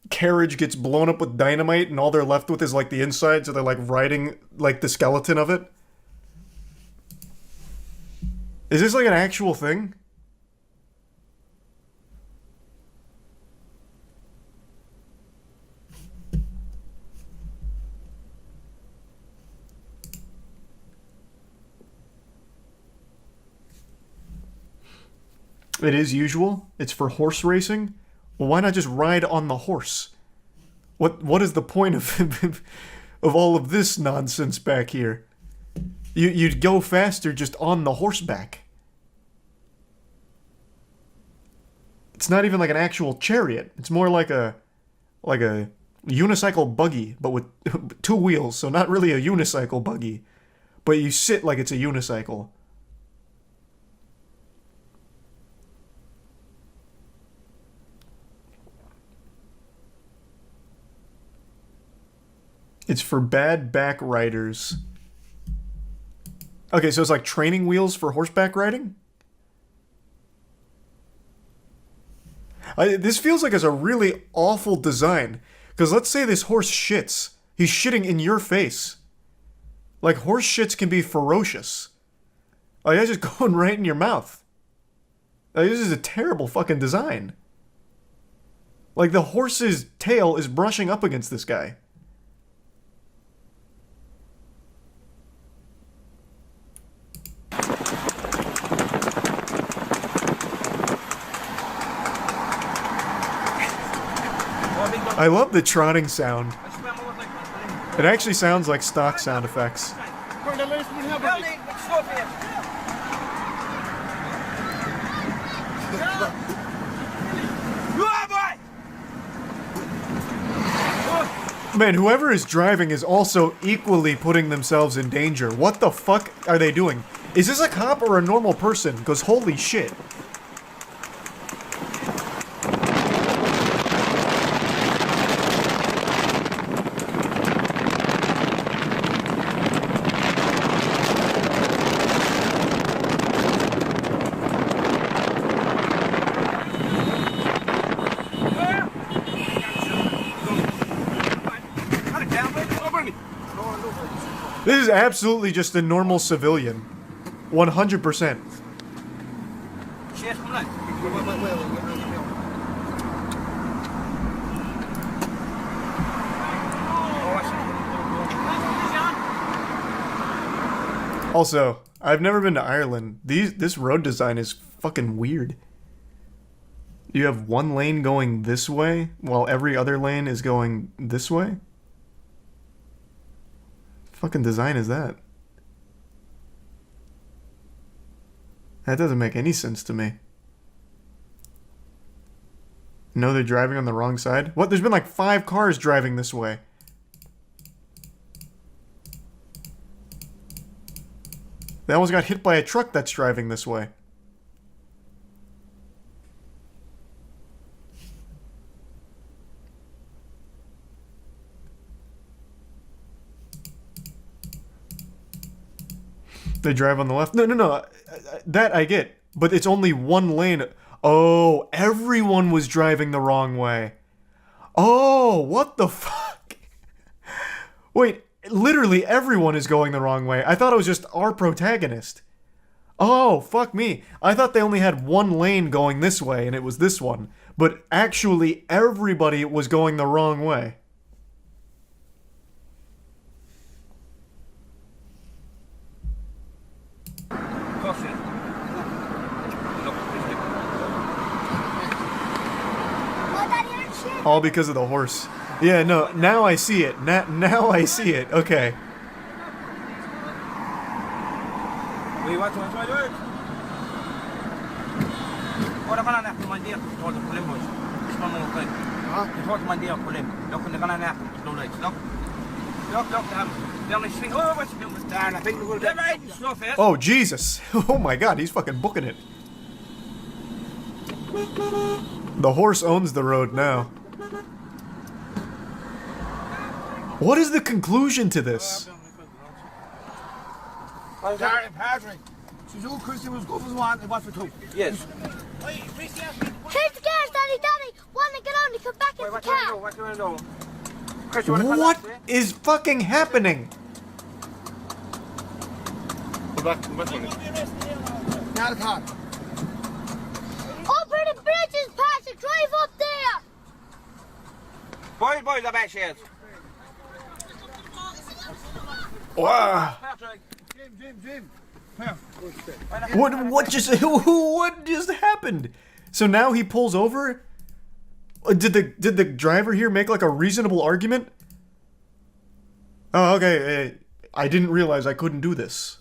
carriage gets blown up with dynamite and all they're left with is like the inside, so they're like riding like the skeleton of it. Is this like an actual thing? It is usual. It's for horse racing. Well, why not just ride on the horse? What is the point of of all of this nonsense back here? You'd go faster just on the horseback. It's not even like an actual chariot. It's more like a unicycle buggy, but with 2 wheels, so not really a unicycle buggy. But you sit like it's a unicycle. It's for bad back riders. Okay, so it's like training wheels for horseback riding? This feels like it's a really awful design. Because let's say this horse shits. He's shitting in your face. Like, horse shits can be ferocious. Like, that's just going right in your mouth. Like, this is a terrible fucking design. Like, the horse's tail is brushing up against this guy. I love the trotting sound. It actually sounds like stock sound effects. Man, whoever is driving is also equally putting themselves in danger. What the fuck are they doing? Is this a cop or a normal person? Because holy shit. This is absolutely just a normal civilian. 100%. Also, I've never been to Ireland. This road design is fucking weird. You have one lane going this way, while every other lane is going this way? Fucking design is that? That doesn't make any sense to me. No, they're driving on the wrong side? What? There's been like 5 cars driving this way. They almost got hit by a truck that's driving this way. They drive on the left. No. That I get. But it's only one lane. Oh, everyone was driving the wrong way. Oh, what the fuck? Wait, literally everyone is going the wrong way. I thought it was just our protagonist. Oh, fuck me. I thought they only had one lane going this way, and it was this one. But actually, everybody was going the wrong way. All because of the horse. Yeah, no, now I see it. Now I see it. Okay. Oh, Jesus. Oh my God, he's fucking booking it. The horse owns the road now. What is the conclusion to this? Yes. Who's scared, Daddy? Want to get on and come back in the car? What is fucking happening? Over the bridges, Patrick. Drive up there. Boys, the back sheds. Wow. Jim. What just happened? So now he pulls over? Did the driver here make like a reasonable argument? Oh, okay. I didn't realize I couldn't do this.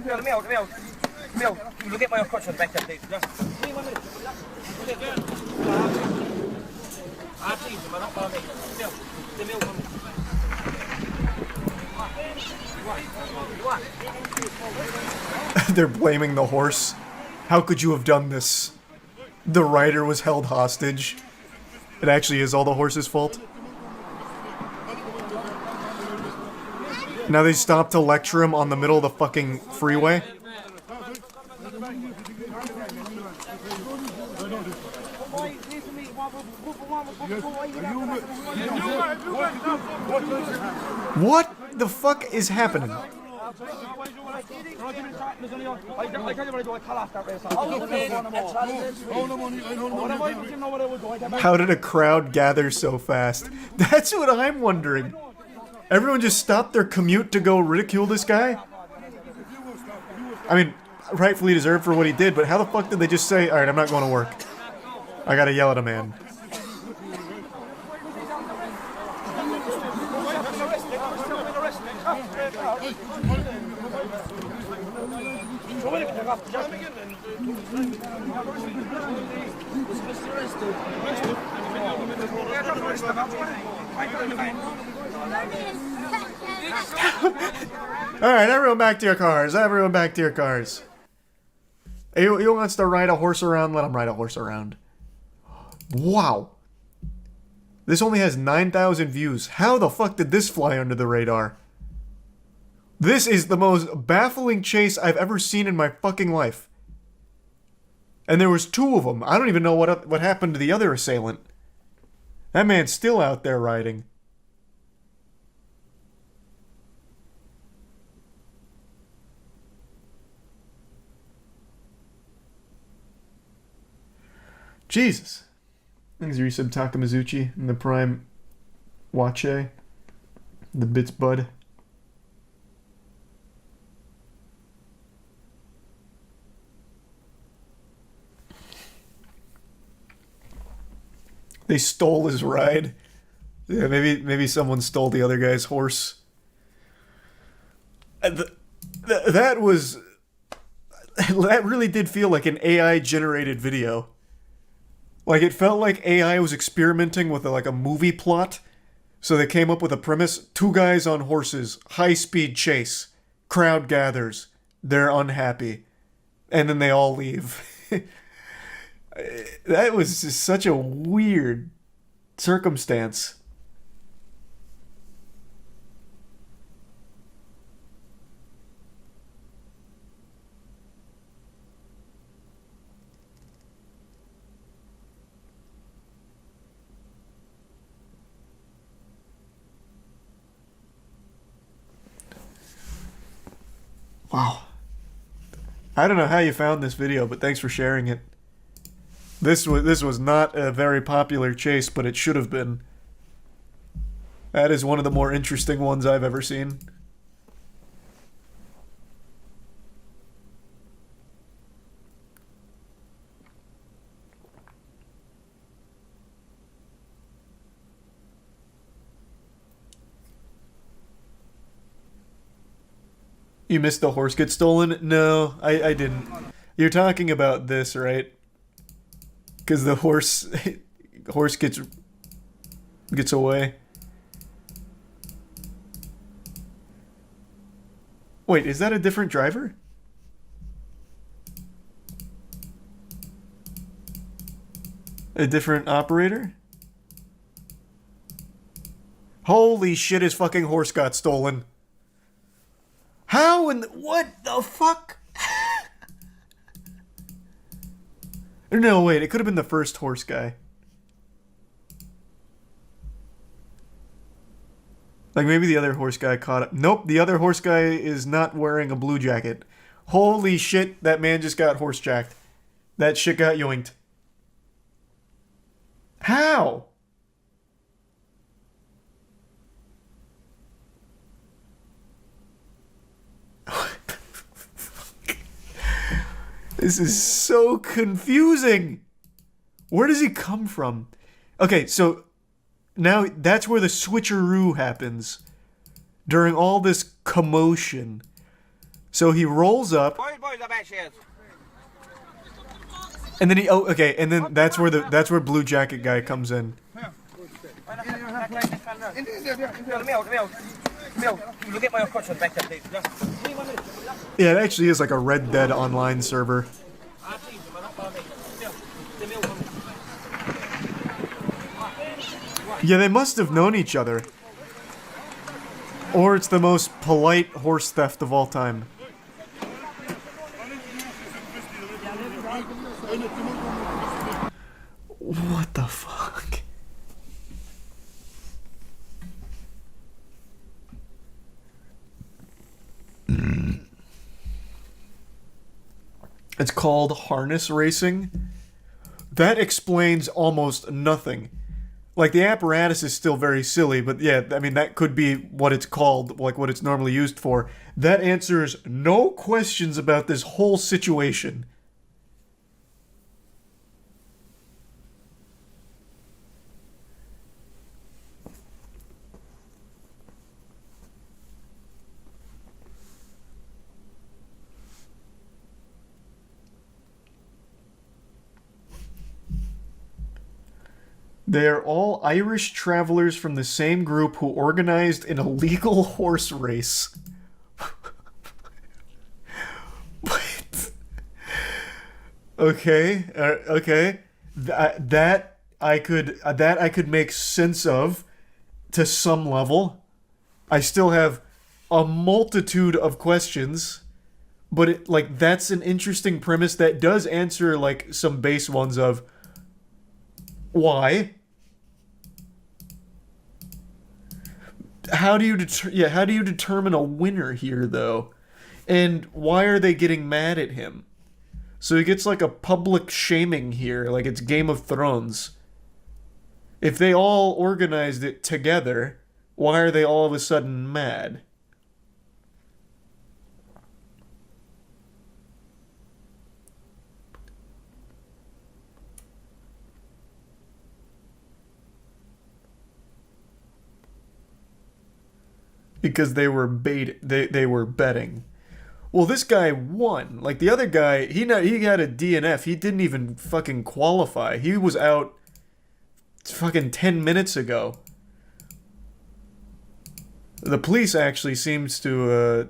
Look at my crotch on back there, please. They're blaming the horse. How could you have done this? The rider was held hostage. It actually is all the horse's fault. Now they stop to lecture him on the middle of the fucking freeway. What the fuck is happening? How did a crowd gather so fast? That's what I'm wondering. Everyone just stopped their commute to go ridicule this guy? I mean, rightfully deserved for what he did, but how the fuck did they just say, alright, I'm not going to work. I gotta yell at a man. Alright, everyone back to your cars. Everyone back to your cars. He wants to ride a horse around, let him ride a horse around. Wow. This only has 9,000 views. How the fuck did this fly under the radar? This is the most baffling chase I've ever seen in my fucking life. And there was 2 of them. I don't even know what happened to the other assailant. That man's still out there riding. Jesus. Thanks, Resub Takamizuchi and the Prime Wache. The Bits Bud. They stole his ride. Yeah, maybe someone stole the other guy's horse. That really did feel like an AI generated video. Like, it felt like AI was experimenting with like a movie plot. So they came up with a premise: 2 guys on horses, high-speed chase, crowd gathers, they're unhappy, and then they all leave. That was just such a weird circumstance. Wow. I don't know how you found this video, but thanks for sharing it. This was not a very popular chase, but it should have been. That is one of the more interesting ones I've ever seen. You missed the horse get stolen? No, I didn't. You're talking about this, right? Because the horse gets away. Wait, is that a different driver? A different operator? Holy shit, his fucking horse got stolen. How in the, what the fuck? No, wait, it could have been the first horse guy. Like, maybe the other horse guy caught up. Nope, the other horse guy is not wearing a blue jacket. Holy shit, that man just got horse jacked. That shit got yoinked. How? This is so confusing. Where does he come from? Okay, so now that's where the switcheroo happens. During all this commotion, So he rolls up, and then and then that's where Blue Jacket guy comes in. Yeah, it actually is like a Red Dead Online server. Yeah, they must have known each other. Or it's the most polite horse theft of all time. What the fuck? It's called harness racing. That explains almost nothing. Like, the apparatus is still very silly, but yeah, I mean, that could be what it's called, like what it's normally used for. That answers no questions about this whole situation. They are all Irish travelers from the same group who organized an illegal horse race. What? Okay, okay. That I could make sense of to some level. I still have a multitude of questions, but that's an interesting premise that does answer like some base ones of why. How do you determine a winner here, though? And why are they getting mad at him? So he gets like a public shaming here, like it's Game of Thrones. If they all organized it together, why are they all of a sudden mad? Because they were they were betting. Well, this guy won. Like the other guy, he had a DNF. He didn't even fucking qualify. He was out fucking 10 minutes ago. The police actually seems to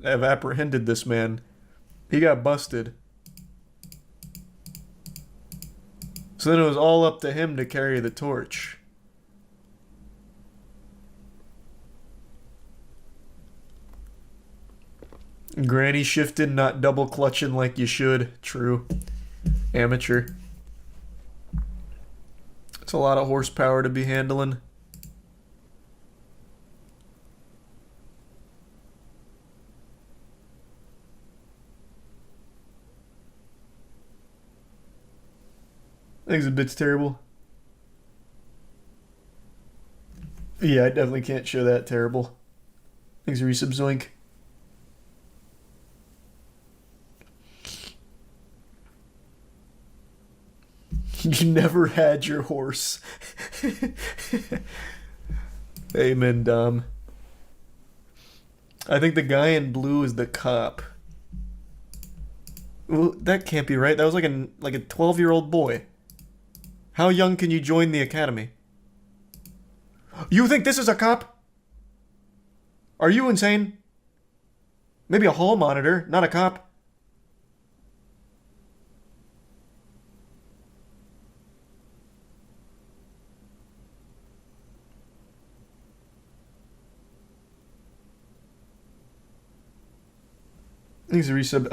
have apprehended this man. He got busted. So then it was all up to him to carry the torch. Granny shifted, not double clutching like you should. True. Amateur. It's a lot of horsepower to be handling. I think it's a bit terrible. Yeah, I definitely can't show that terrible. Thanks, Resub Zoink. You never had your horse. Amen, Dom. I think the guy in blue is the cop. Well, that can't be right. That was like a 12-year-old boy. How young can you join the academy? You think this is a cop? Are you insane? Maybe a hall monitor, not a cop. He's a resub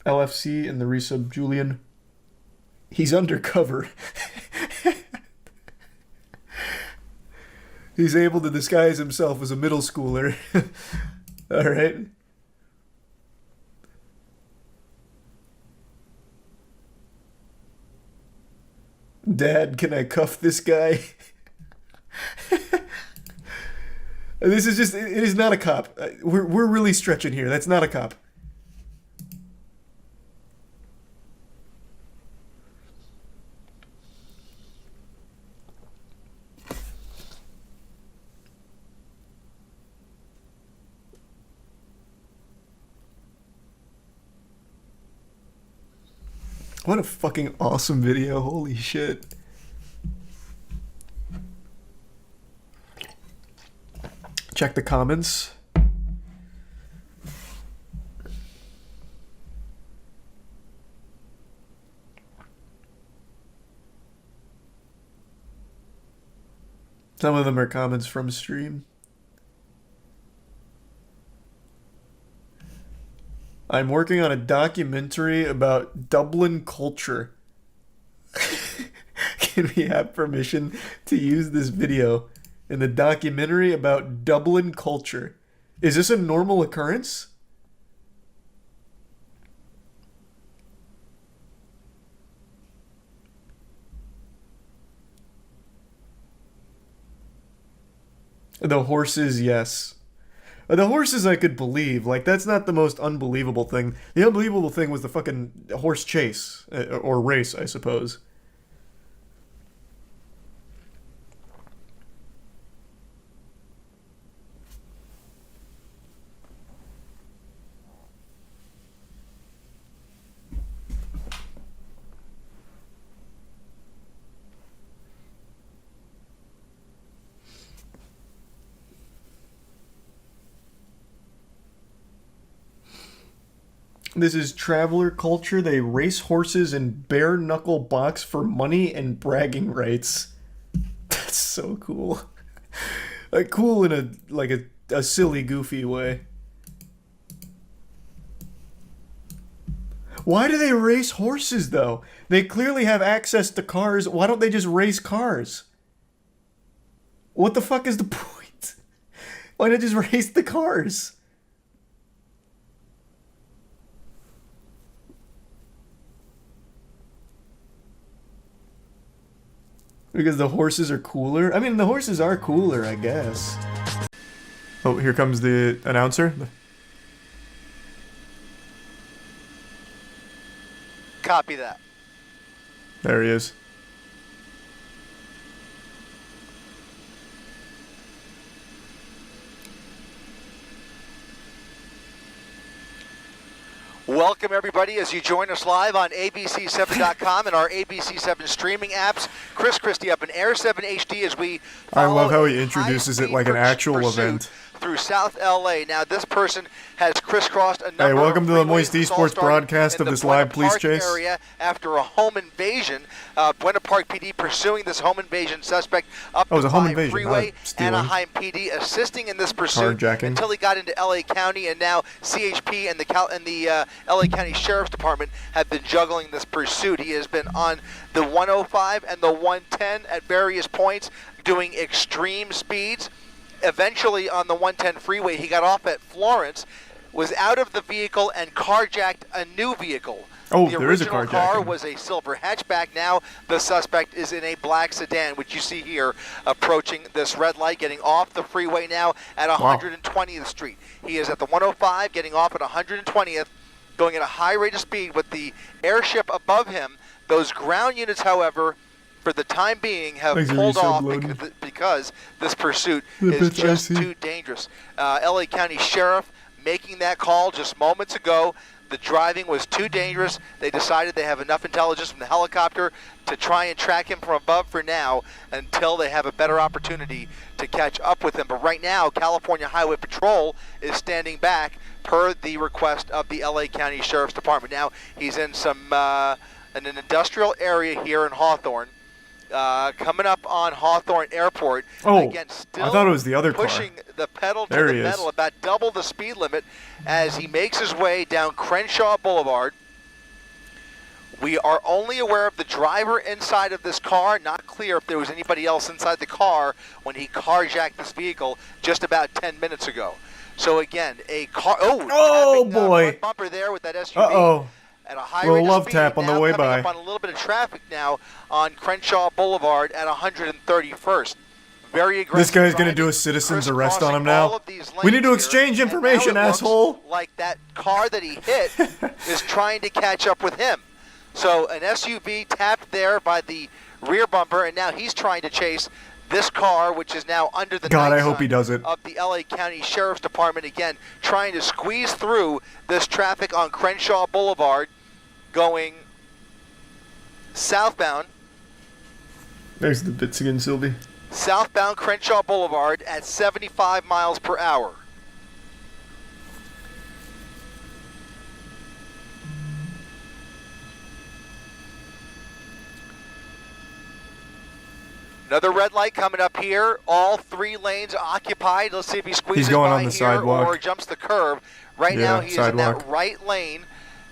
LFC and the resub Julian. He's undercover. He's able to disguise himself as a middle schooler. Alright. Dad, can I cuff this guy? This is just, it is not a cop. We're really stretching here. That's not a cop. What a fucking awesome video. Holy shit. Check the comments. Some of them are comments from stream. I'm working on a documentary about Dublin culture. Can we have permission to use this video in the documentary about Dublin culture? Is this a normal occurrence? The horses, yes. The horses I could believe. Like, that's not the most unbelievable thing. The unbelievable thing was the fucking horse chase. Or race, I suppose. This is traveler culture. They race horses and bare knuckle box for money and bragging rights. That's so cool. Like, cool in a silly, goofy way. Why do they race horses, though? They clearly have access to cars. Why don't they just race cars? What the fuck is the point? Why not just race the cars? Because the horses are cooler? I mean, the horses are cooler, I guess. Oh, here comes the announcer. Copy that. There he is. Welcome, everybody, as you join us live on abc7.com and our ABC7 streaming apps. Chris Christie up in Air 7 HD as we I love how he introduces it like an actual event. Through South LA. Now, this person has crisscrossed a number Hey, welcome to the Moist freeways. Esports broadcast of this live police chase. Area after a home invasion. Buena Park PD pursuing this home invasion suspect up it was the a home invasion, freeway. not stealing. Anaheim PD assisting in this pursuit Carjacking. until he got into LA County, and now CHP and the LA County Sheriff's Department have been juggling this pursuit. He has been on the 105 and the 110 at various points, doing extreme speeds. Eventually, on the 110 freeway, he got off at Florence, was out of the vehicle, and carjacked a new vehicle. Oh, the there is a original carjacking. car was a silver hatchback. Now the suspect is in a black sedan, which you see here approaching this red light, getting off the freeway now at 120th Street. He is at the 105, getting off at 120th, going at a high rate of speed with the airship above him. Those ground units, however, for the time being, have pulled off because this pursuit is just too dangerous. LA County Sheriff making that call just moments ago. The driving was too dangerous. They decided they have enough intelligence from the helicopter to try and track him from above for now until they have a better opportunity to catch up with him. But right now, California Highway Patrol is standing back per the request of the LA County Sheriff's Department. Now, he's in in an industrial area here in Hawthorne. Coming up on Hawthorne Airport. Oh, again, still I thought it was the other car. pushing the pedal to There the he is. metal, about double the speed limit as he makes his way down Crenshaw Boulevard. We are only aware of the driver inside of this car, not clear if there was anybody else inside the car when he carjacked this vehicle just about 10 minutes ago. So again, a car, tapping, boy. front bumper there with that SUV. Uh-oh. At a high Little rate of love speed. tap on the Now way coming by. up on a little bit of traffic now on Crenshaw Boulevard at 131st. Very aggressive. This guy's going to driving, do a citizen's arrest on him crisscrossing all now. of these We need to lanes exchange here, information, and now it looks asshole. like that car that he hit is trying to catch up with him. So an SUV tapped there by the rear bumper, and now he's trying to chase this car, which is now under the God, night I hope sun he does it. of the LA County Sheriff's Department, again, trying to squeeze through this traffic on Crenshaw Boulevard, going southbound. There's the bits again, Sylvie. Southbound Crenshaw Boulevard at 75 miles per hour. Another red light coming up here. All 3 lanes occupied. Let's see if he squeezes He's going by on the here sidewalk. or jumps the curb. Right Yeah, now he's sidewalk. in that right lane.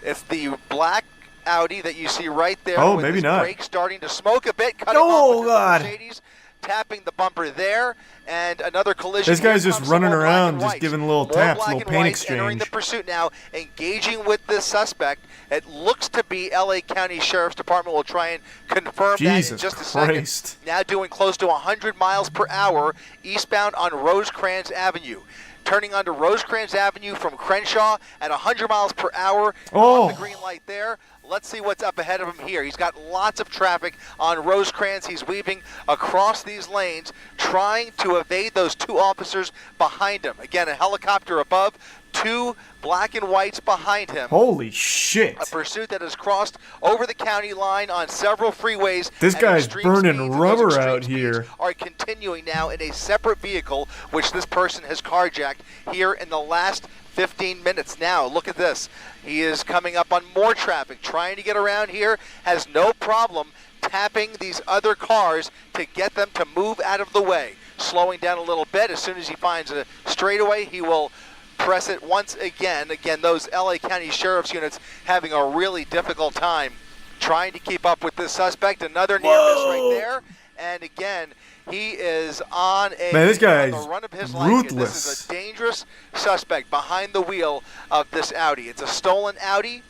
It's the black Audi that you see right there. Oh, with maybe his not. brakes starting to smoke a bit. Cutting Oh, off with the God. Mercedes, tapping the bumper there, and another collision. This guy's Here just comes some running more black around, and just whites. giving little More taps, black little and paint whites entering the exchange. pursuit now, engaging with this suspect. It looks to be LA County Sheriff's Department. Will try and confirm that in Jesus just a Christ. second. Now doing close to 100 miles per hour eastbound on Rosecrans Avenue. Turning onto Rosecrans Avenue from Crenshaw at 100 miles per hour. Oh. On the green light there. Let's see what's up ahead of him here. He's got lots of traffic on Rosecrans. He's weaving across these lanes, trying to evade those 2 officers behind him. Again, a helicopter above, 2 black and whites behind him. Holy shit. A pursuit that has crossed over the county line on several freeways. This at guy's extreme burning speeds, and those rubber extreme out speeds here. Are continuing now in a separate vehicle, which this person has carjacked here in the last 15 minutes. Now, look at this. He is coming up on more traffic, trying to get around here, has no problem tapping these other cars to get them to move out of the way. Slowing down a little bit. As soon as he finds a straightaway, he will press it once again. Again, those LA County Sheriff's units having a really difficult time trying to keep up with this suspect. Another near miss right there. And again, he is on a Man, this guy on the is run of his life here. This ruthless. is a dangerous suspect behind the wheel of this Audi. It's a stolen Audi.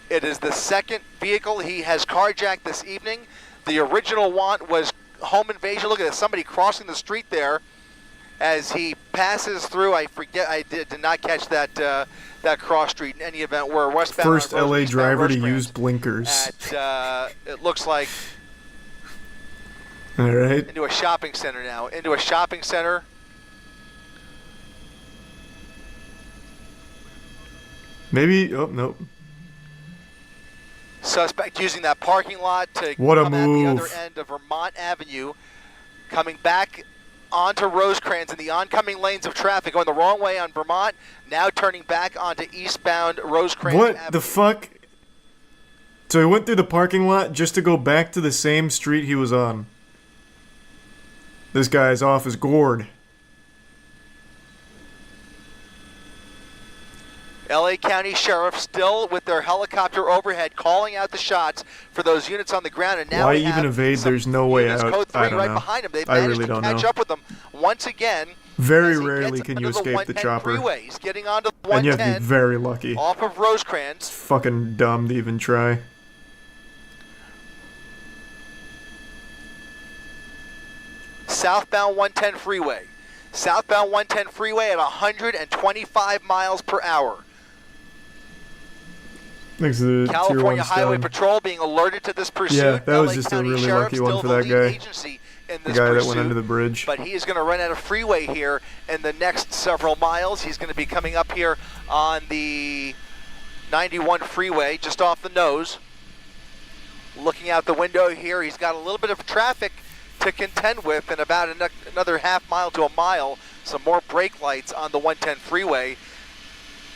It is the second vehicle he has carjacked this evening. The original one was home invasion. Look at this, somebody crossing the street there as he passes through. I forget, I did not catch that that cross street in any event. We're westbound. First on LA eastbound driver to Rosecrans use blinkers. At, it looks like All right. into a shopping center now. Into a shopping center. Maybe. Oh, nope. Suspect using that parking lot to What a come at the other move. end of Vermont Avenue. Coming back onto Rosecrans in the oncoming lanes of traffic, going the wrong way on Vermont, now turning back onto eastbound Rosecrans What Avenue. the fuck? So he went through the parking lot just to go back to the same street he was on. This guy's off his gourd. LA County Sheriff still with their helicopter overhead calling out the shots for those units on the ground. And now Why we even have evade? some There's no way units, out. Code 3 I don't right know. behind him. They've I managed really to don't catch know. up with them once again. Very as he rarely gets can you under the escape the 110 chopper. Freeway. He's getting onto the And you have to 110 be very lucky. off of Rosecrans. Fucking dumb to even try. Southbound 110 freeway. Southbound 110 freeway at 125 miles per hour. Thanks to the tier 1 California Highway stone. Patrol being alerted to this pursuit. Yeah, that was LA just a County really Sheriff lucky one still for the that lead guy. agency in The this guy that pursuit, went under the bridge. but he is going to run out of freeway here in the next several miles. He's going to be coming up here on the 91 freeway, just off the nose. Looking out the window here, he's got a little bit of traffic to contend with, and about another half mile to a mile, some more brake lights on the 110 freeway.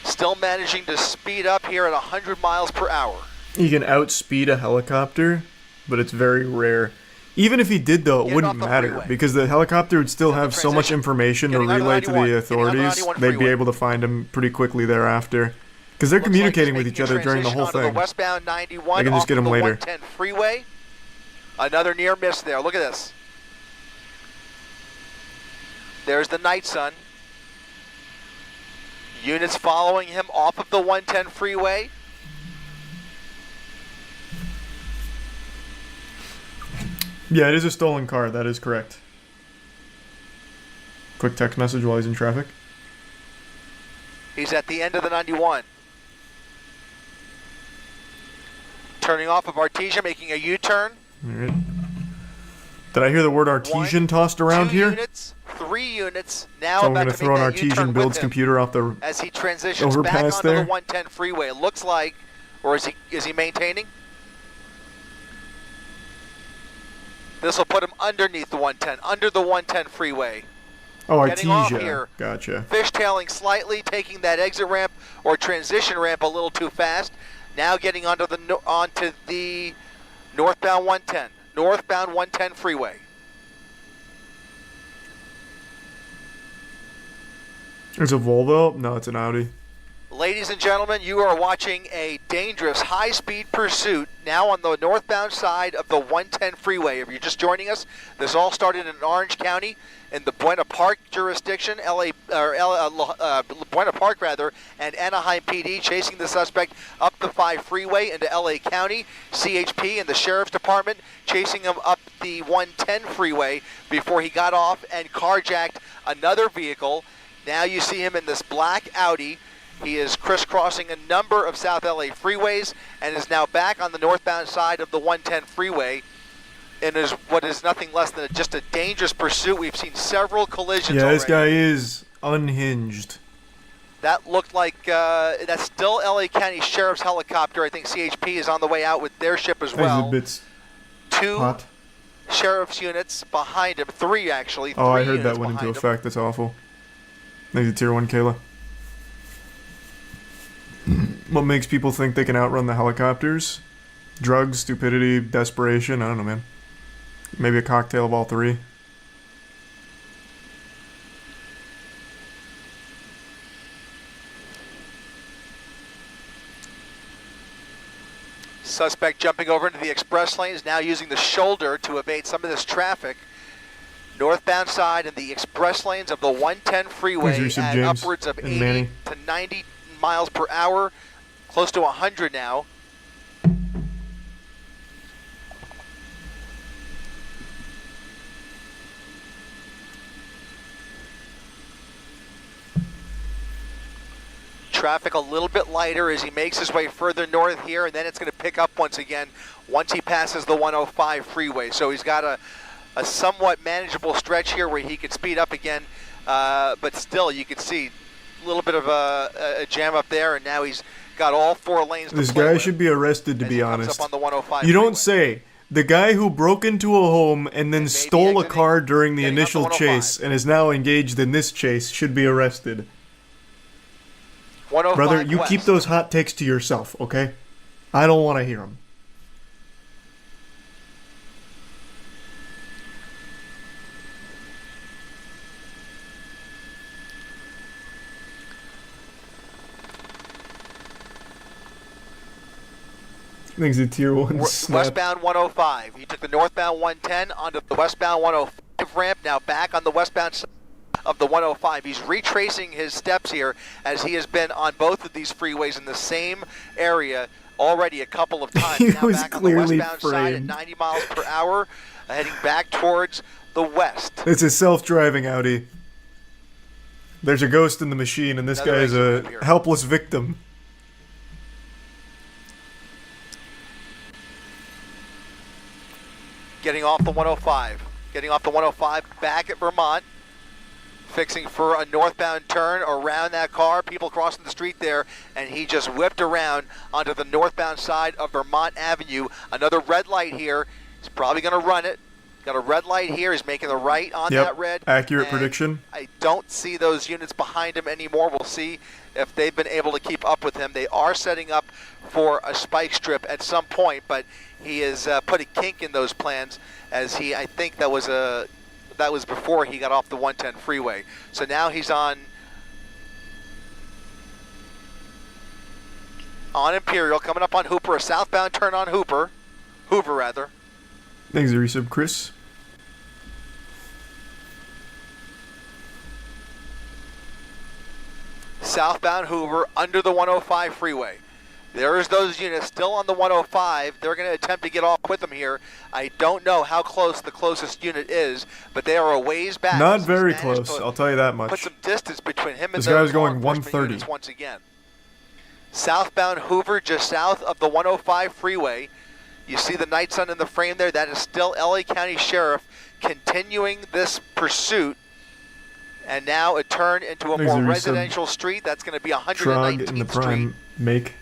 Still managing to speed up here at 100 miles per hour. You can outspeed a helicopter, but it's very rare. Even if he did, though, it Getting wouldn't off the matter freeway. because the helicopter would still have so much transition. information to Getting onto the relay to 91. the Getting onto the authorities. 91 They'd be freeway. able to find him pretty quickly thereafter because they're Looks like communicating he's with each making a other during the whole transition onto thing. The westbound 91 I can just off get of him the later. 110 freeway. Another near miss there. Look at this. There's the night sun. Units following him off of the 110 freeway. Yeah, it is a stolen car. That is correct. Quick text message while he's in traffic. He's at the end of the 91. Turning off of Artesia, making a U-turn. All right. Did I hear the word artesian tossed around 2 here? units, 3 units. Now So I'm about going to to throw an make that artesian U-turn builds with him computer off the as he transitions back overpass onto there. the 110 freeway. It looks like, or is he maintaining? This will put him underneath the 110, under the 110 freeway. Oh, Getting off Artesia. here. Gotcha. Fishtailing slightly, taking that exit ramp or transition ramp a little too fast. Now getting onto the northbound 110, northbound 110 freeway. There's a Volvo? No, it's an Audi. Ladies and gentlemen, you are watching a dangerous high-speed pursuit now on the northbound side of the 110 freeway. If you're just joining us, this all started in Orange County in the Buena Park jurisdiction, Buena Park rather, and Anaheim PD chasing the suspect up the 5 freeway into LA County. CHP and the Sheriff's Department chasing him up the 110 freeway before he got off and carjacked another vehicle. Now you see him in this black Audi. He is crisscrossing a number of South LA freeways and is now back on the northbound side of the 110 freeway and is what is nothing less than just a dangerous pursuit. We've seen several collisions Yeah, already. this guy is unhinged. That looked like that's still LA County Sheriff's helicopter. I think CHP is on the way out with their ship as well. Bits 2 hot. sheriff's units behind him. 3 actually. Oh, I 3 heard that units went into behind him. effect. That's awful. Maybe the Tier 1 Kayla. What makes people think they can outrun the helicopters? Drugs, stupidity, desperation. I don't know, man. Maybe a cocktail of all three. Suspect jumping over into the express lane is now using the shoulder to evade some of this traffic. Northbound side in the express lanes of the 110 freeway Thanks, at James upwards of and 80 Manny. to 90 miles per hour, close to 100 now. Traffic a little bit lighter as he makes his way further north here, and then it's going to pick up once again once he passes the 105 freeway. So he's got a somewhat manageable stretch here where he could speed up again, but still you can see a little bit of a jam up there, and now he's got all 4 lanes to This play guy with should be arrested, to as be he comes honest. up on the 105 You don't freeway. say. The guy who broke into a home and then stole a car during the getting up the initial 105. chase and is now engaged in this chase should be arrested. 105 Brother, you west. keep those hot takes to yourself, okay? I don't want to hear them. Things a Tier 1 snap. Westbound 105. He took the northbound 110 onto the westbound 105 ramp, now back on the westbound side of the 105. He's retracing his steps here as he has been on both of these freeways in the same area already a couple of times. He now was back on the clearly westbound side at framed. 90 miles per hour, heading back towards the west. It's a self-driving Audi. There's a ghost in the machine, and this Another guy is exit a ramp here. helpless victim. Getting off the 105. Getting off the 105 back at Vermont. Fixing for a northbound turn around that car. People crossing the street there, and he just whipped around onto the northbound side of Vermont Avenue. Another red light here. He's probably going to run it. Got a red light here. He's making the right on Yep, that red. accurate and prediction. I don't see those units behind him anymore. We'll see if they've been able to keep up with him. They are setting up for a spike strip at some point, but he has put a kink in those plans as I think that was before he got off the 110 freeway. So now he's on Imperial, coming up on Hooper, a southbound turn on Hoover rather. Thanks, a resub, Chris. Southbound Hoover under the 105 freeway. There's those units still on the 105. They're going to attempt to get off with them here. I don't know how close the closest unit is, but they are a ways back. Not He's very managed close, to I'll tell you that Put much. some distance between him and This guy was those law going enforcement 130. units once again. Southbound Hoover, just south of the 105 freeway. You see the night sun in the frame there. That is still LA County Sheriff continuing this pursuit. And now a turn into a There's more a resub. residential street. That's going to be Trog in the 119th Street. prime make.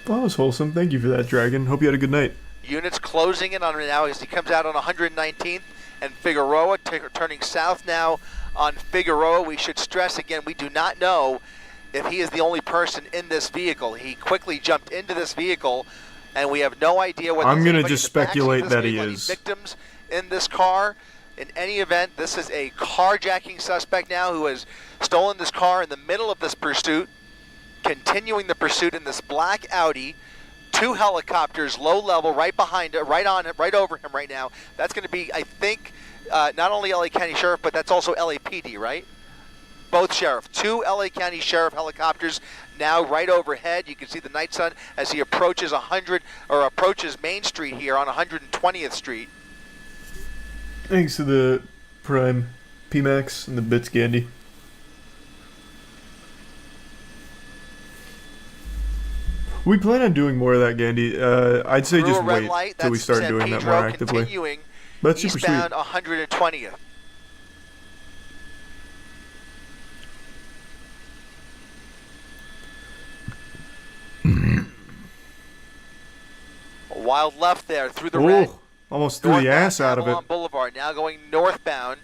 That was wholesome. Thank you for that, Dragon. Hope you had a good night. Units closing in on him now as he comes out on 119th and Figueroa, turning south now on Figueroa. We should stress again, we do not know if he is the only person in this vehicle. He quickly jumped into this vehicle, and we have no idea what. I'm gonna just speculate that he is. Victims in this car. In any event, this is a carjacking suspect now who has stolen this car in the middle of this pursuit, continuing the pursuit in this black Audi. 2 helicopters, low level, right behind it, right over him right now. That's going to be, I think, not only LA County Sheriff, but that's also LAPD, right? Both sheriff. 2 LA County Sheriff helicopters now right overhead. You can see the night sun as he approaches approaches Main Street here on 120th Street. Thanks to the Prime PMAX and the Bits Gandy. We plan on doing more of that, Gandy. I'd say just wait till we start doing that more actively. That's super sweet. Eastbound 120th. A wild left there through the red. Almost threw the ass out of it. Boulevard now going northbound.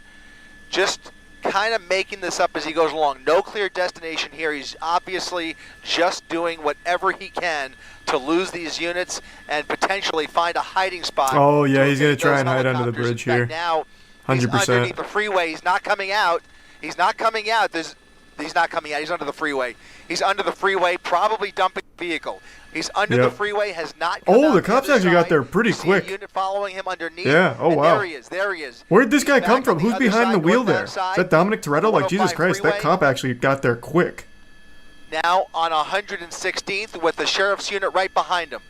Just kind of making this up as he goes along. No clear destination here. He's obviously just doing whatever he can to lose these units and potentially find a hiding spot. Oh yeah, he's gonna try and hide under the bridge here. Now 100%. He's underneath the freeway. He's not coming out. He's not coming out. He's not coming out. He's under the freeway. He's under the freeway, probably dumping the vehicle. He's under the freeway, has not come out the cops actually got there pretty quick. A unit following him underneath. Yeah, oh wow. There he is, there he is. Where'd this guy come from? Who's behind the wheel there? Is that Dominic Toretto? Like, Jesus Christ, that cop actually got there quick. Now on 116th with the sheriff's unit right behind him.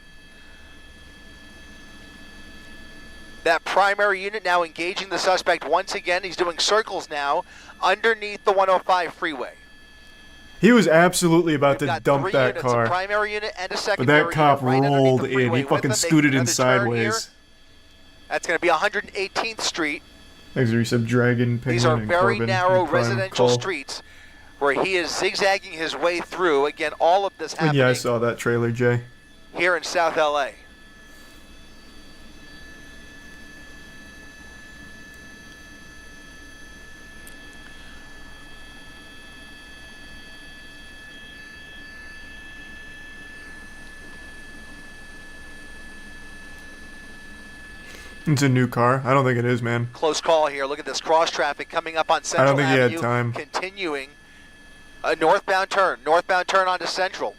That primary unit now engaging the suspect once again. He's doing circles now underneath the 105 freeway. He was absolutely about to dump that units, car. A primary unit and a But secondary that cop unit right rolled the in. He fucking scooted in sideways. That's going to be 118th Street. Thanks for resub, Dragon, Penguin, These are and very Corbin, narrow and Prime residential Call. streets where he is zigzagging his way through. Again, all of this happening Yeah, I saw that trailer, Jay. here in South LA. It's a new car. I don't think it is, man. Close call here. Look at this cross traffic coming up on Central I don't think Avenue. he had time. Continuing a northbound turn onto Central.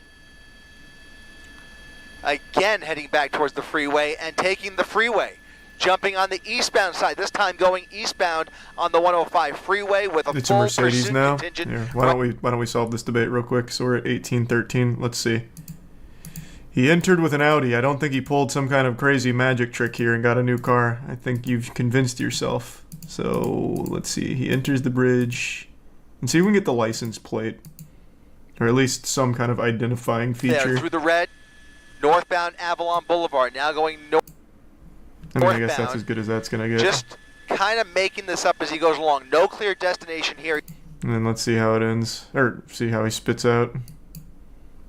Again heading back towards the freeway and taking the freeway. Jumping on the eastbound side, this time going eastbound on the 105 freeway with a It's a full Mercedes pursuit now. contingent. Here, why don't we solve this debate real quick? So we're at 1813. Let's see. He entered with an Audi. I don't think he pulled some kind of crazy magic trick here and got a new car. I think you've convinced yourself. So let's see. He enters the bridge. And see if we can get the license plate. Or at least some kind of identifying feature. There, through the red, northbound Avalon Boulevard. Now going I mean, I guess that's as good as that's going to get. Just kind of making this up as he goes along. No clear destination here. And then let's see how it ends. Or see how he spits out.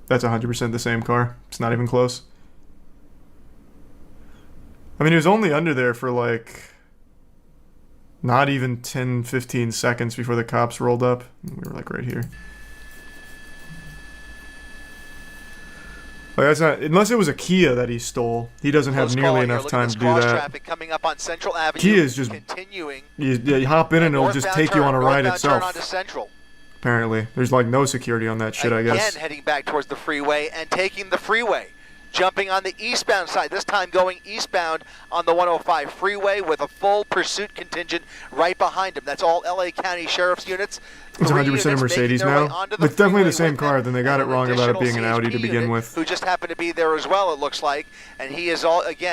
That's 100% the same car. It's not even close. I mean, he was only under there for like not even 10, 15 seconds before the cops rolled up. We were like right here. Like that's not, unless it was a Kia that he stole, he doesn't have nearly enough time to do that. Traffic coming up on Central Avenue. Kia is just continuing. You hop in and it'll just take you on a ride itself. Turn onto Central. Apparently, there's like no security on that shit. I guess. Again, heading back towards the freeway and taking the freeway. Jumping on the eastbound side, this time going eastbound on the 105 freeway with a full pursuit contingent right behind him. That's all LA County Sheriff's units. It's 100% a Mercedes now. It's definitely the same car, then they got it wrong about it being an Audi to begin with. Who just happened to be there as well, it looks like. And he is